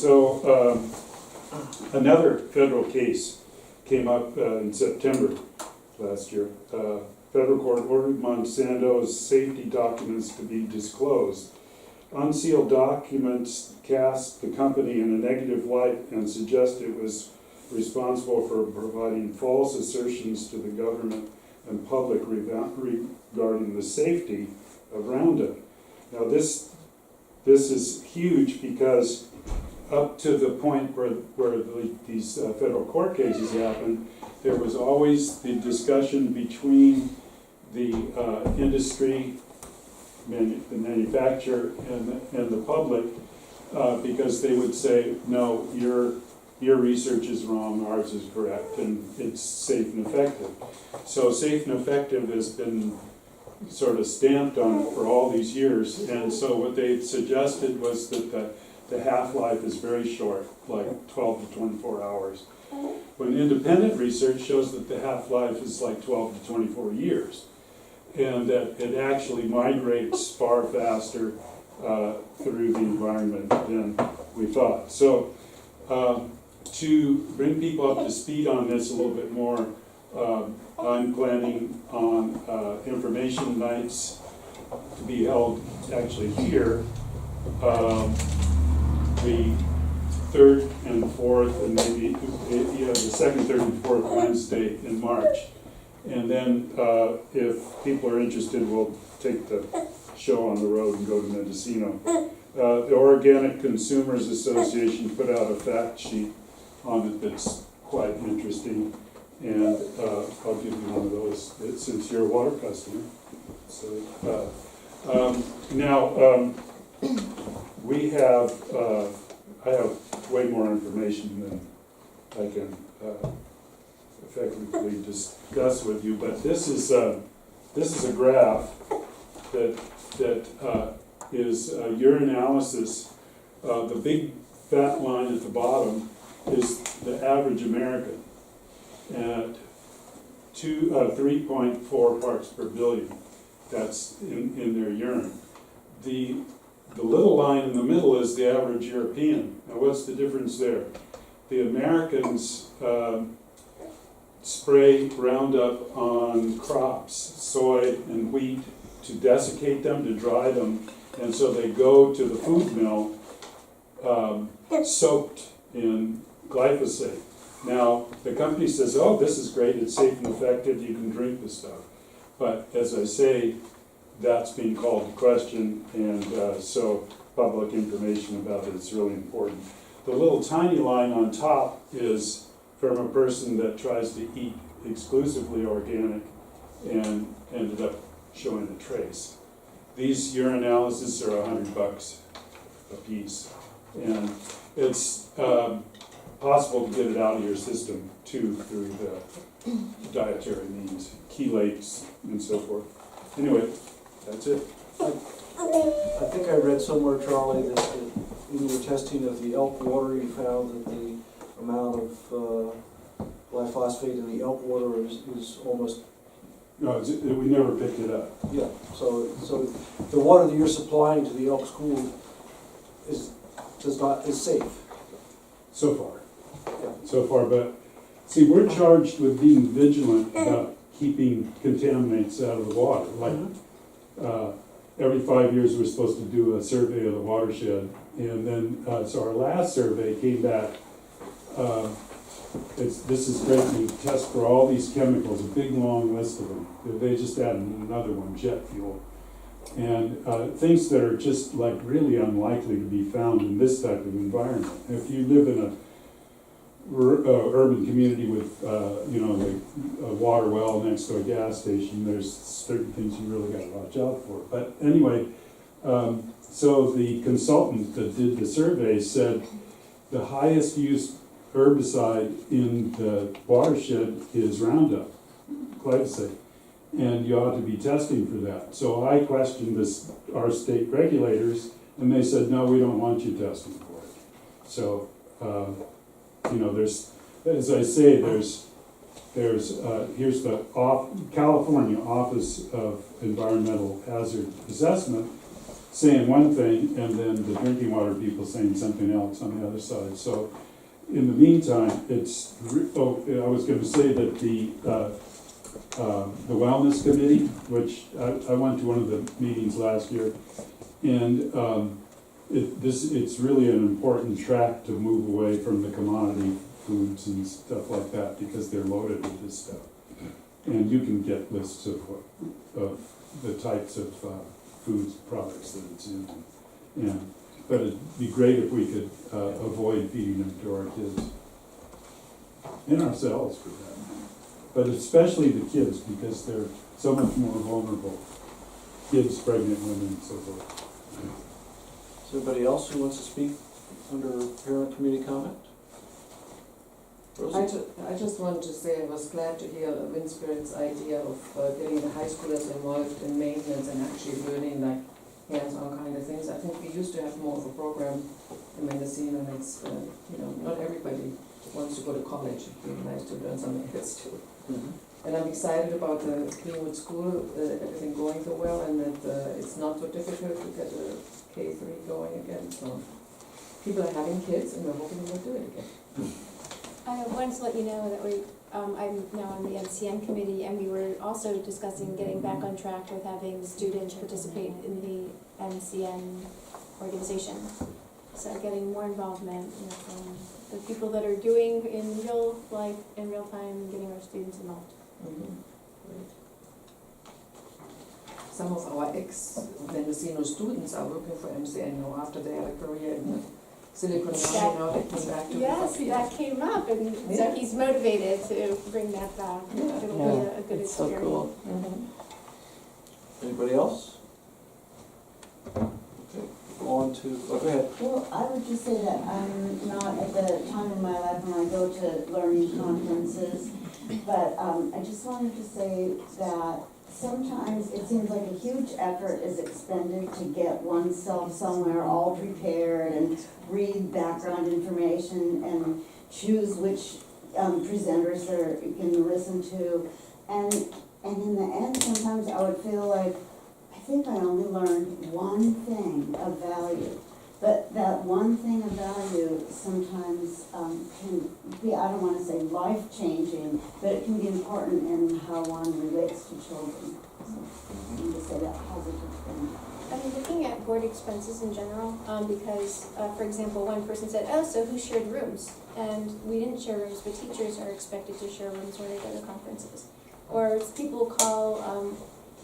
another federal case came up in September last year. Federal court ordered Monsanto's safety documents to be disclosed. Unsealed documents cast the company in a negative light and suggest it was responsible for providing false assertions to the government and public regarding the safety of Roundup. Now this is huge because up to the point where these federal court cases happened, there was always the discussion between the industry, the manufacturer, and the public, because they would say, no, your research is wrong, ours is correct, and it's safe and effective. So safe and effective has been sort of stamped on it for all these years, and so what they suggested was that the half-life is very short, like 12 to 24 hours. When independent research shows that the half-life is like 12 to 24 years, and that it actually migrates far faster through the environment than we thought. So to bring people up to speed on this a little bit more, I'm planning on information nights to be held actually here, the third and fourth, and maybe the second, third, and fourth Wednesday in March. And then if people are interested, we'll take the show on the road and go to Mendocino. The Organic Consumers Association put out a fact sheet on it that's quite interesting, and I'll give you one of those since you're a water customer. So now we have I have way more information than I can effectively discuss with you, but this is a graph that is urinalysis. The big fat line at the bottom is the average American at 3.4 parts per billion. That's in their urine. The little line in the middle is the average European. Now what's the difference there? The Americans spray Roundup on crops, soy and wheat, to desiccate them, to dry them, and so they go to the food mill soaked in glyphosate. Now, the company says, oh, this is great, it's safe and effective, you can drink this stuff. But as I say, that's being called to question, and so public information about it is really important. The little tiny line on top is from a person that tries to eat exclusively organic and ended up showing a trace. These urinalyses are $100 a piece, and it's possible to get it out of your system too through the dietary means, chelates and so forth. Anyway, that's it. I think I read somewhere, Charlie, that in your testing of the elk water, you found that the amount of glyphosate in the elk water is almost... No, we never picked it up. Yeah, so the water that you're supplying to the elk school is safe. So far. Yeah. So far, but see, we're charged with being vigilant about keeping contaminants out of the water. Like every 5 years, we're supposed to do a survey of the watershed, and then so our last survey came back. This is great. We test for all these chemicals, a big long list of them. They just added another one, jet fuel, and things that are just like really unlikely to be found in this type of environment. If you live in a urban community with a water well next to a gas station, there's certain things you really got to watch out for. But anyway, so the consultant that did the survey said the highest used herbicide in the watershed is Roundup, glyphosate, and you ought to be testing for that. So I questioned our state regulators, and they said, no, we don't want you testing for it. So, there's, as I say, here's the California Office of Environmental Hazard Assessment saying one thing, and then the drinking water people saying something else on the other side. So in the meantime, I was gonna say that the wellness committee, which I went to one of the meetings last year, and it's really an important track to move away from the commodity foods and stuff like that, because they're loaded with this stuff. And you can get lists of the types of foods, products that it's in. And, but it'd be great if we could avoid feeding them to our kids. And ourselves for that matter. But especially the kids, because they're so much more vulnerable. Kids, pregnant women, and so forth. Is there anybody else who wants to speak under parent community comment? Rosie? I just wanted to say I was glad to hear Winspirit's idea of getting the high schoolers involved in maintenance and actually learning like hands-on kind of things. I think we used to have more of a program in Mendocino, and it's, not everybody wants to go to college. It'd be nice to learn something else too. Mm-hmm. And I'm excited about the Greenwood School, everything going so well, and that it's not so difficult to get a K-3 going again. So people are having kids, and we're hoping they'll do it again. I wanted to let you know that I'm now on the NCN committee, and we were also discussing getting back on track with having students participate in the NCN organization. So getting more involvement, from the people that are doing in real life, in real time, and getting our students involved. Some of our ex-Mendocino students are working for MCN now after they had a career in Silicon Valley. Now they came back to Yes, that came up, and so he's motivated to bring that back. It'll be a good It's so experience. cool. Anybody else? Okay, on to, go ahead. Well, I would just say that I'm not at the time in my life when I go to learning conferences, but I just wanted to say that sometimes it seems like a huge effort is expended to get oneself somewhere all prepared and read background information and choose which presenters you can listen to. And in the end, sometimes I would feel like, I think I only learned one thing of value. But that one thing of value sometimes can be, I don't want to say life-changing, but it can be important in how one relates to children. So I need to say that positive thing. I'm looking at board expenses in general, because, for example, one person said, oh, so who shared rooms? And we didn't share rooms, but teachers are expected to share rooms when they go to conferences. Or people call,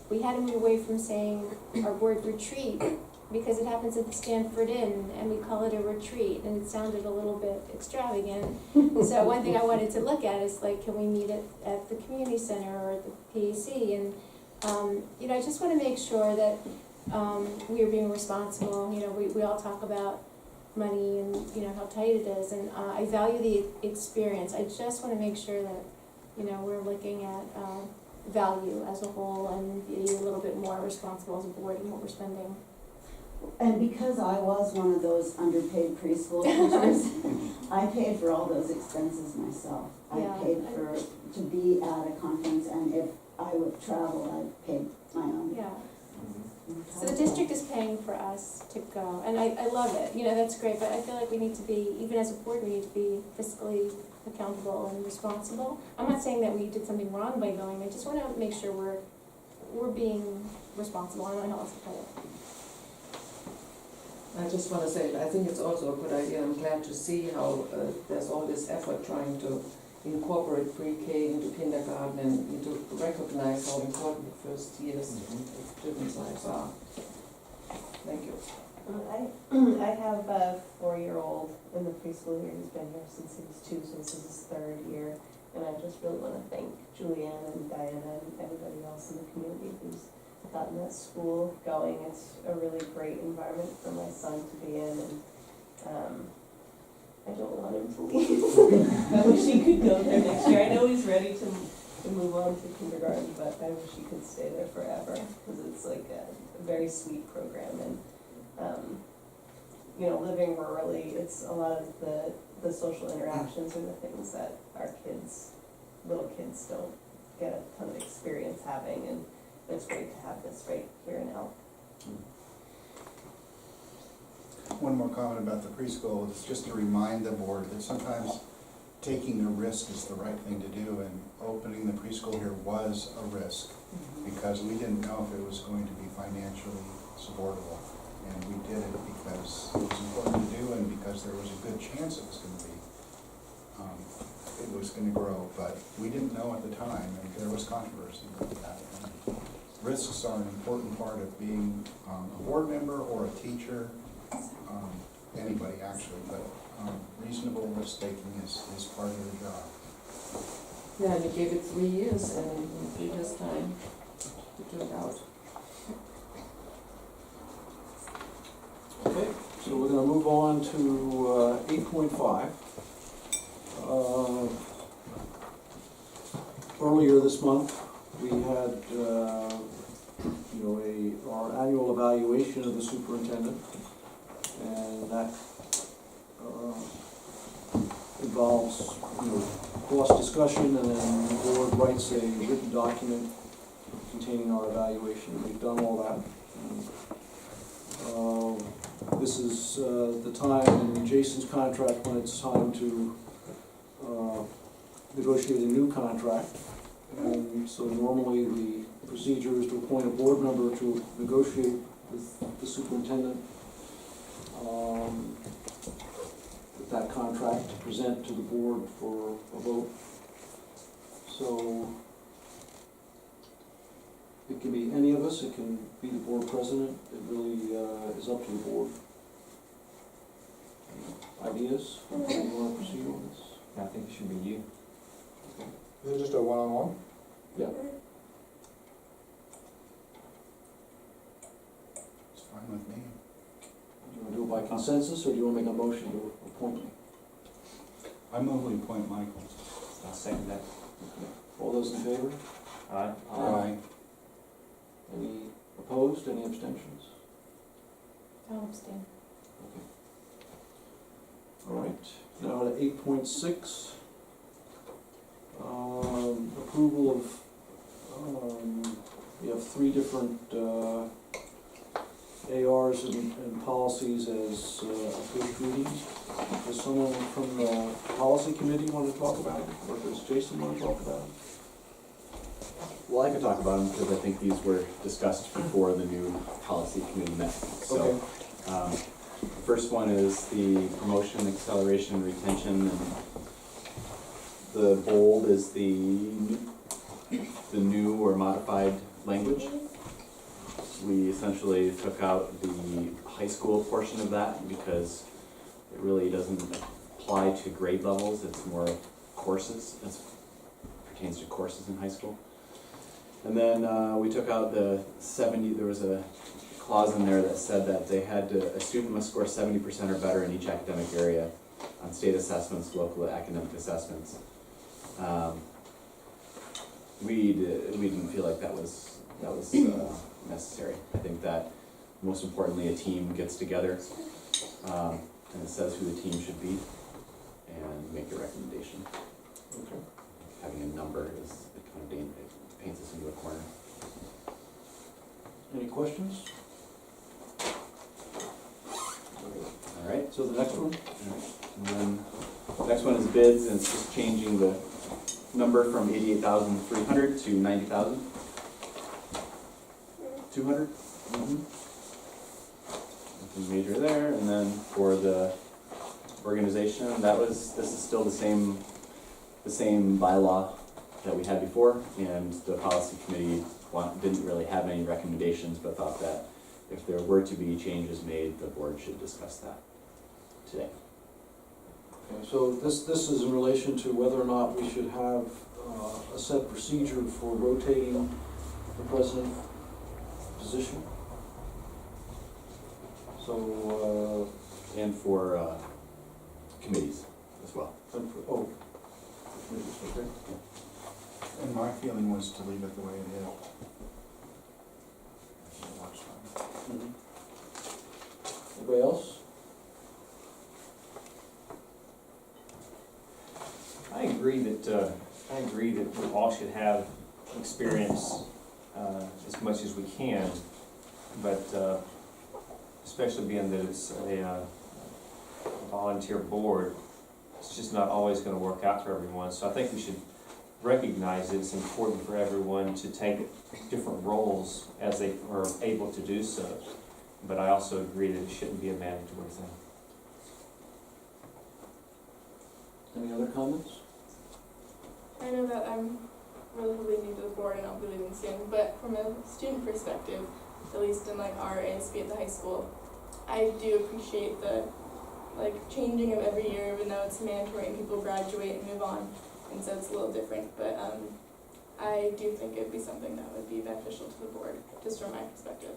we had to move away from saying our board retreat, because it happens at the Stanford Inn, and we call it a retreat, and it sounded a little bit extravagant. So one thing I wanted to look at is like, can we meet at the community center or at the PAC? And I just want to make sure that we are being responsible. We all talk about money and how tight it is, and I value the experience. I just want to make sure that we're looking at value as a whole and be a little bit more responsible as a board in what we're spending. And because I was one of those underpaid preschool teachers, I paid for all those expenses myself. Yeah. I paid to be at a conference, and if I would travel, I paid my own. Yeah. So the district is paying for us to go, and I love it. That's great, but I feel like we need to be, even as a board, we need to be fiscally accountable and responsible. I'm not saying that we did something wrong by going. I just want to make sure we're being responsible. I don't know how else to put it. I just want to say, I think it's also a good idea. I'm glad to see how there's all this effort trying to incorporate pre-K into kindergarten and to recognize how important the first years of children's lives are. Thank you. I have a 4-year-old in the preschool here who's been here since he was 2, so this is his 3rd year. And I just really want to thank Julianne and Diana and everybody else in the community who's gotten that school going. It's a really great environment for my son to be in, and I don't want him to leave. I wish he could go there next year. I know he's ready to move on to kindergarten, but I wish he could stay there forever, because it's like a very sweet program. And living rurally, it's a lot of the social interactions are the things that our little kids don't get a ton of experience having, and it's great to have this right here and now. one more comment about the preschool, it's just to remind the board that sometimes taking a risk is the right thing to do, and opening the preschool here was a risk, because we didn't know if it was going to be financially supportable. And we did it because it was important to do, and because there was a good chance it was gonna grow, but we didn't know at the time, and there was controversy about that. And risks are an important part of being a board member or a teacher, anybody actually, but reasonable risk-taking is part of the job. Yeah, and you gave it 3 years, and in 3 years' time, you took it out. Okay, so we're gonna move on to 8.5. Earlier this month, we had, our annual evaluation of the superintendent, and that involves, cost discussion, and then the board writes a written document containing our evaluation. We've done all that. This is the time in Jason's contract when it's time to negotiate a new contract. And so normally the procedure is to appoint a board member to negotiate with the superintendent with that contract to present to the board for a vote. So it can be any of us, it can be the board president, it really is up to the board. Ideas? How do you want to proceed on this? Yeah, I think it should be you. Is it just a one-on-one? Yeah. It's fine with me. Do you want to do it by consensus, or do you want to make a motion to appoint me? I move we appoint Michael. I'll second that. All those in favor? Aye. Aye. Any opposed, any abstentions? I'll abstain. All right, now to 8.6. Approval of, we have 3 different ARs and policies as first readings. Does someone from the policy committee want to talk about it, or does Jason want to talk about it? Well, I can talk about them because I think these were discussed before the new policy committee met. So, Okay. the first one is the promotion, acceleration, retention, and the bold is the new or modified language. We essentially took out the high school portion of that because it really doesn't apply to grade levels, it's more courses, it pertains to courses in high school. And then we took out the 70, there was a clause in there that said that they had to, a student must score 70% or better in each academic area on state assessments, local academic assessments. We didn't feel like that was necessary. I think that most importantly, a team gets together and it says who the team should be and make a recommendation. Okay. Having a number is it kind of it paints us into a corner. Any questions? All right. So the next one? And then the next one is bids, and it's just changing the number from 88,300 to 90,000. 200? Nothing major there. And then for the organization, this is still the same bylaw that we had before, and the policy committee didn't really have any recommendations, but thought that if there were to be changes made, the board should discuss that today. Okay, so this is in relation to whether or not we should have a set procedure for rotating the president position. So, And for committees as well. Committees, okay. And my feeling was to leave it the way it is. It works fine. Anybody else? I agree that we all should have experience as much as we can, but especially being that it's a volunteer board, it's just not always gonna work out for everyone. So I think we should recognize it's important for everyone to take different roles as they are able to do so. But I also agree that it shouldn't be a mandatory thing. Any other comments? I know that I'm relatively new to the board and I'll be leaving soon, but from a student perspective, at least in like our ASB at the high school, I do appreciate the changing of every year, even though it's mandatory and people graduate and move on, and so it's a little different. But I do think it'd be something that would be beneficial to the board, just from my perspective.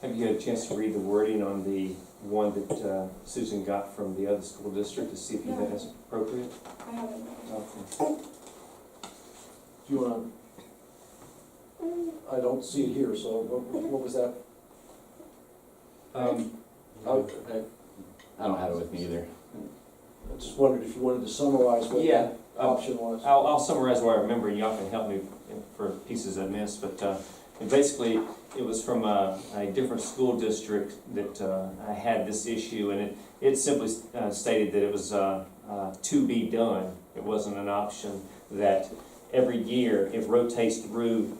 Have you had a chance to read the wording on the one that Susan got from the other school district to see if you think that's appropriate? I haven't. Okay. Do you wanna? I don't see it here, so what was that? Okay. I don't have it with me either. I just wondered if you wanted to summarize what Yeah, that option was. I'll summarize what I remember, and y'all can help me for pieces I missed. But basically, it was from a different school district that I had this issue, and it simply stated that it was to be done. It wasn't an option. That every year it rotates through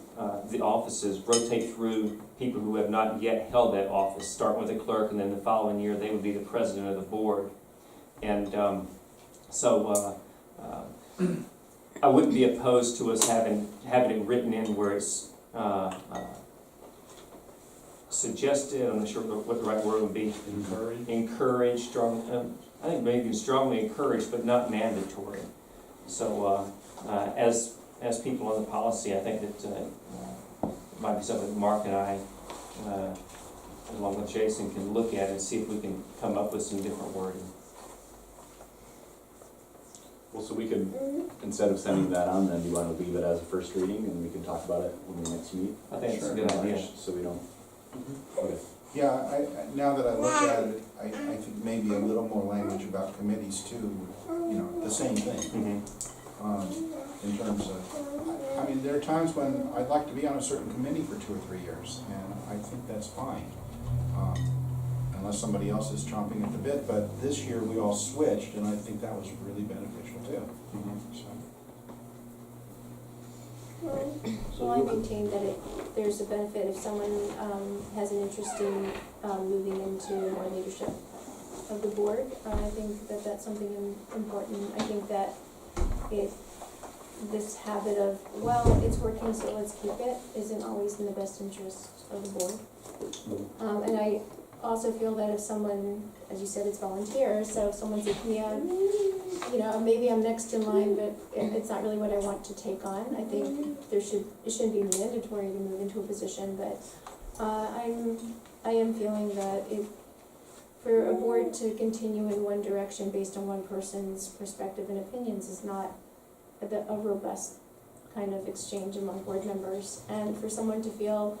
the offices, rotate through people who have not yet held that office, starting with the clerk, and then the following year they would be the president of the board. And so I wouldn't be opposed to us having it written in where it's suggested, I'm not sure what the right word would be. Encouraged, strong, I think maybe strongly encouraged, but not mandatory. So as people on the policy, I think that it might be something that Mark and I, along with Jason, can look at and see if we can come up with some different wording. Well, so we could, instead of sending that on, then do you want to leave it as a first reading and we can talk about it when we next meet? I think it's a good idea. So we don't. Okay. Yeah, now that I look at it, I think maybe a little more language about committees too, you know, the same thing. In terms of, I mean, there are times when I'd like to be on a certain committee for 2 or 3 years, and I think that's fine. Unless somebody else is chomping at the bit, but this year we all switched, and I think that was really beneficial too. Well, I maintain that there's a benefit if someone has an interest in moving into more leadership of the board. I think that that's something important. I think that this habit of, well, it's working, so let's keep it, isn't always in the best interest of the board. And I also feel that if someone, as you said, it's volunteer, so if someone says, yeah, you know, maybe I'm next in line, but it's not really what I want to take on. I think it shouldn't be mandatory to move into a position, but I am feeling that for a board to continue in one direction based on one person's perspective and opinions is not a robust kind of exchange among board members. And for someone to feel,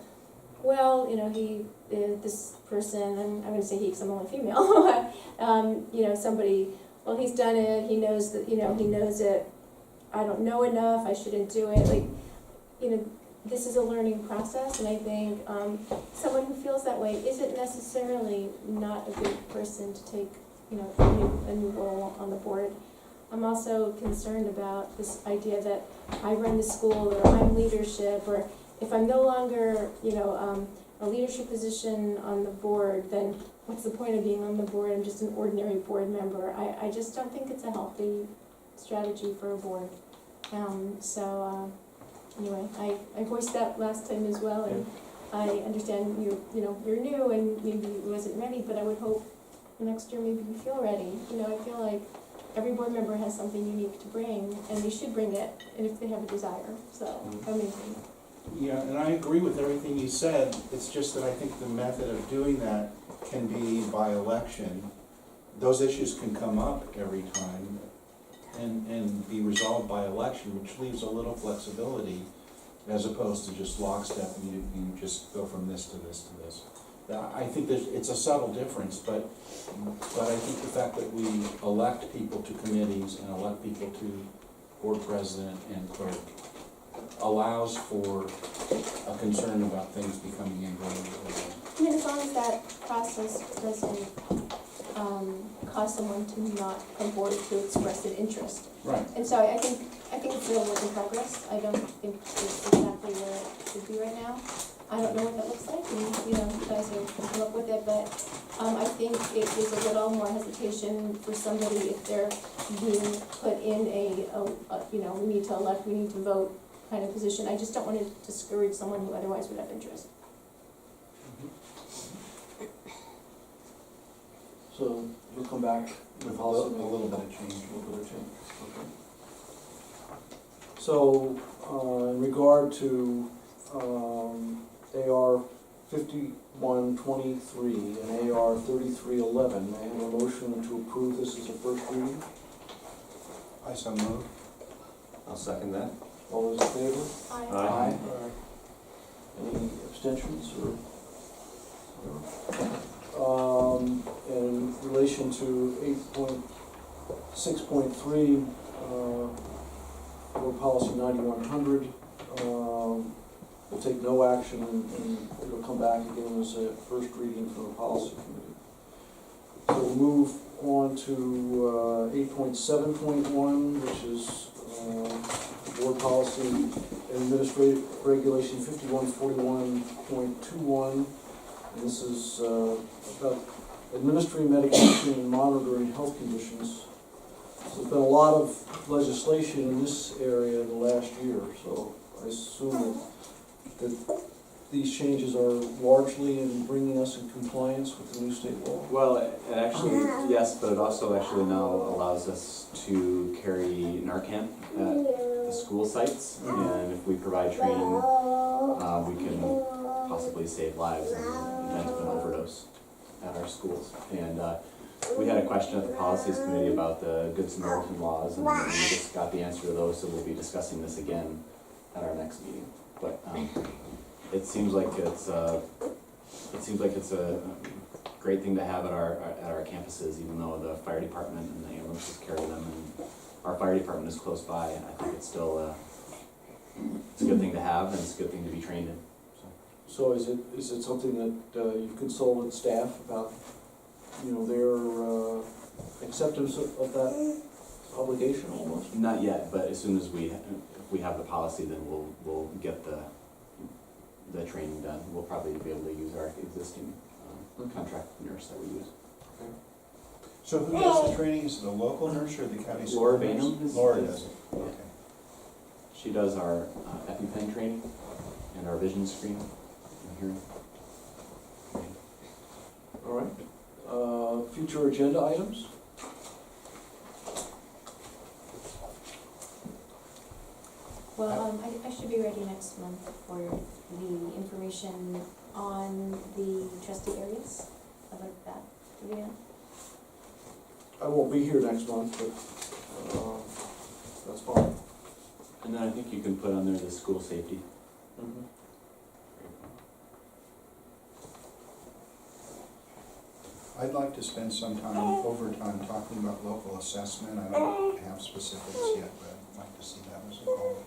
well, you know, this person, and I'm going to say he because I'm only female, you know, somebody, well, he's done it, he knows that, you know, he knows it, I don't know enough, I shouldn't do it, like, you know, this is a learning process, and I think someone who feels that way isn't necessarily not a good person to take, you know, a new role on the board. I'm also concerned about this idea that I run the school, or I'm leadership, or if I'm no longer, you know, a leadership position on the board, then what's the point of being on the board? I'm just an ordinary board member. I just don't think it's a healthy strategy for a board. Anyway, I voiced that last time as well, and I understand you're new and maybe you wasn't ready, but I would hope next year maybe you feel ready. You know, I feel like every board member has something unique to bring, and they should bring it, and if they have a desire. So, amazing. Yeah, and I agree with everything you said. It's just that I think the method of doing that can be by election. Those issues can come up every time and be resolved by election, which leaves a little flexibility as opposed to just lockstep and you just go from this to this to this. I think it's a subtle difference, but I think the fact that we elect people to committees and elect people to board president and clerk allows for a concern about things becoming ingrained. I mean, as long as that process doesn't cause someone to not come forward to express an interest. Right. And so I think it's still a work in progress. I don't think it's exactly where it should be right now. I don't know what that looks like, and, you know, you guys are come up with it, but, I think it is a little more hesitation for somebody if they're being put in a, you know, we need to elect, we need to vote kind of position. I just don't want to discourage someone who otherwise would have interest. So you'll come back With a also little bit of change. A little bit of change, okay. So, in regard to, AR 5123 and AR 3311, may I have a motion to approve this as a first reading? I so move. I'll second that. All those in favor? Aye. Any abstentions or? In relation to 8.6.3, for policy 9100, we'll take no action and it'll come back again as a first reading from the policy committee. So we'll move on to 8.7.1, which is board policy and administrative regulation 5141.21. And this is about administering medication and monitoring health conditions. So there's been a lot of legislation in this area in the last year, so I assume that these changes are largely in bringing us in compliance with the new state law. Well, it actually, yes, but it also actually now allows us to carry Narcan at the school sites. And if we provide training, we can possibly save lives in the event of an overdose at our schools. And we had a question at the policies committee about the Good Samaritan laws, and we just got the answer to those, so we'll be discussing this again at our next meeting. But it seems like it's a great thing to have at our campuses, even though the fire department and the ambulances carry them, and our fire department is close by. I think it's still it's a good thing to have, and it's a good thing to be trained in. So is it something that you've consulted staff about, you know, their acceptance of that obligation almost? Not yet, but as soon as if we have the policy, then we'll get the training done. We'll probably be able to use our existing contract nurse that we use. So who does the training? Is it the local nurse or the county school Laura nurse? Bainham Laura does it, yeah. okay. She does our EpiPen training and our vision screen and hearing. All right. Future agenda items? Well, I should be ready next month for the information on the trustee areas. I'd like that to be done. I won't be here next month, but that's fine. And then I think you can put on there the school safety. Mhm. I'd like to spend some time, overtime, talking about local assessment. I don't have specifics yet, but I'd like to see that as a goal.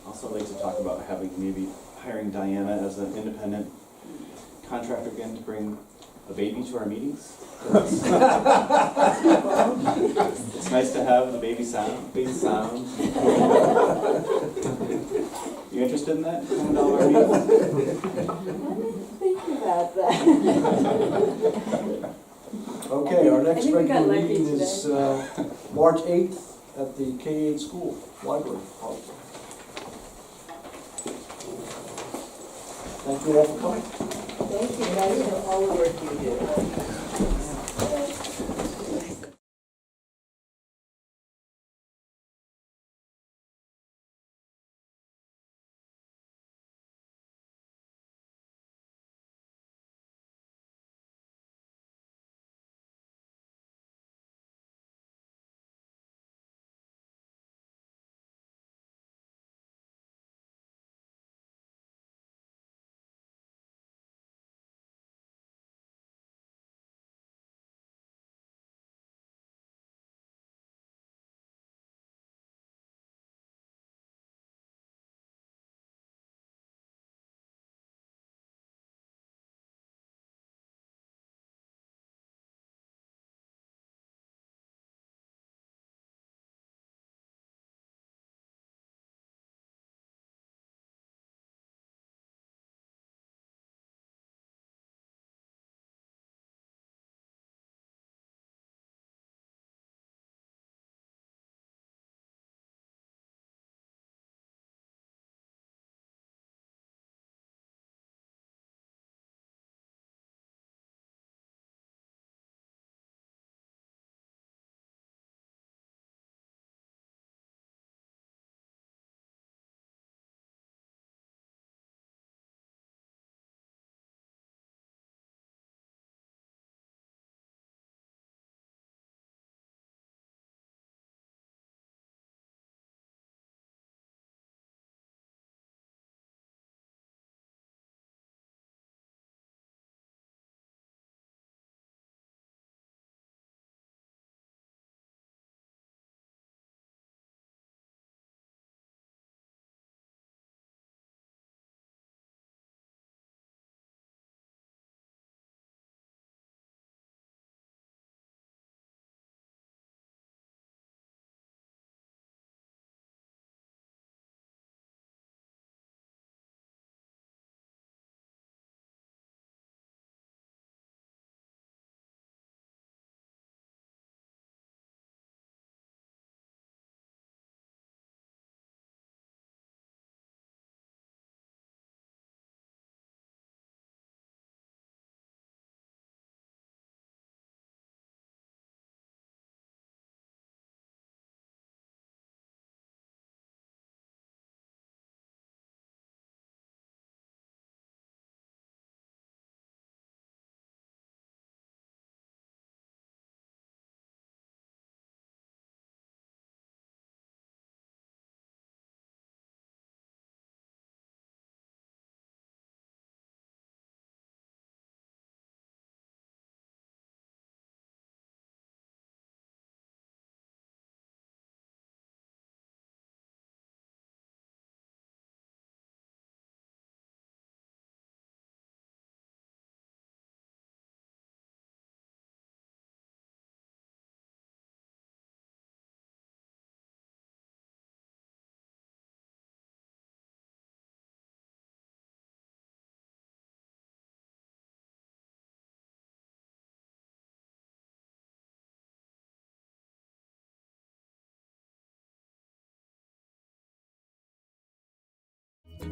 Also, I'd like to talk about maybe hiring Diana as an independent contractor again to bring a baby to our meetings. It's nice to have the baby sound. You interested in that? Coming to all our meetings? Think about that. Okay, our next I think we got regular lucky meeting is March 8th at the K-8 School, library. Thank you all for coming. Thank you guys for all the work you do.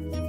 you.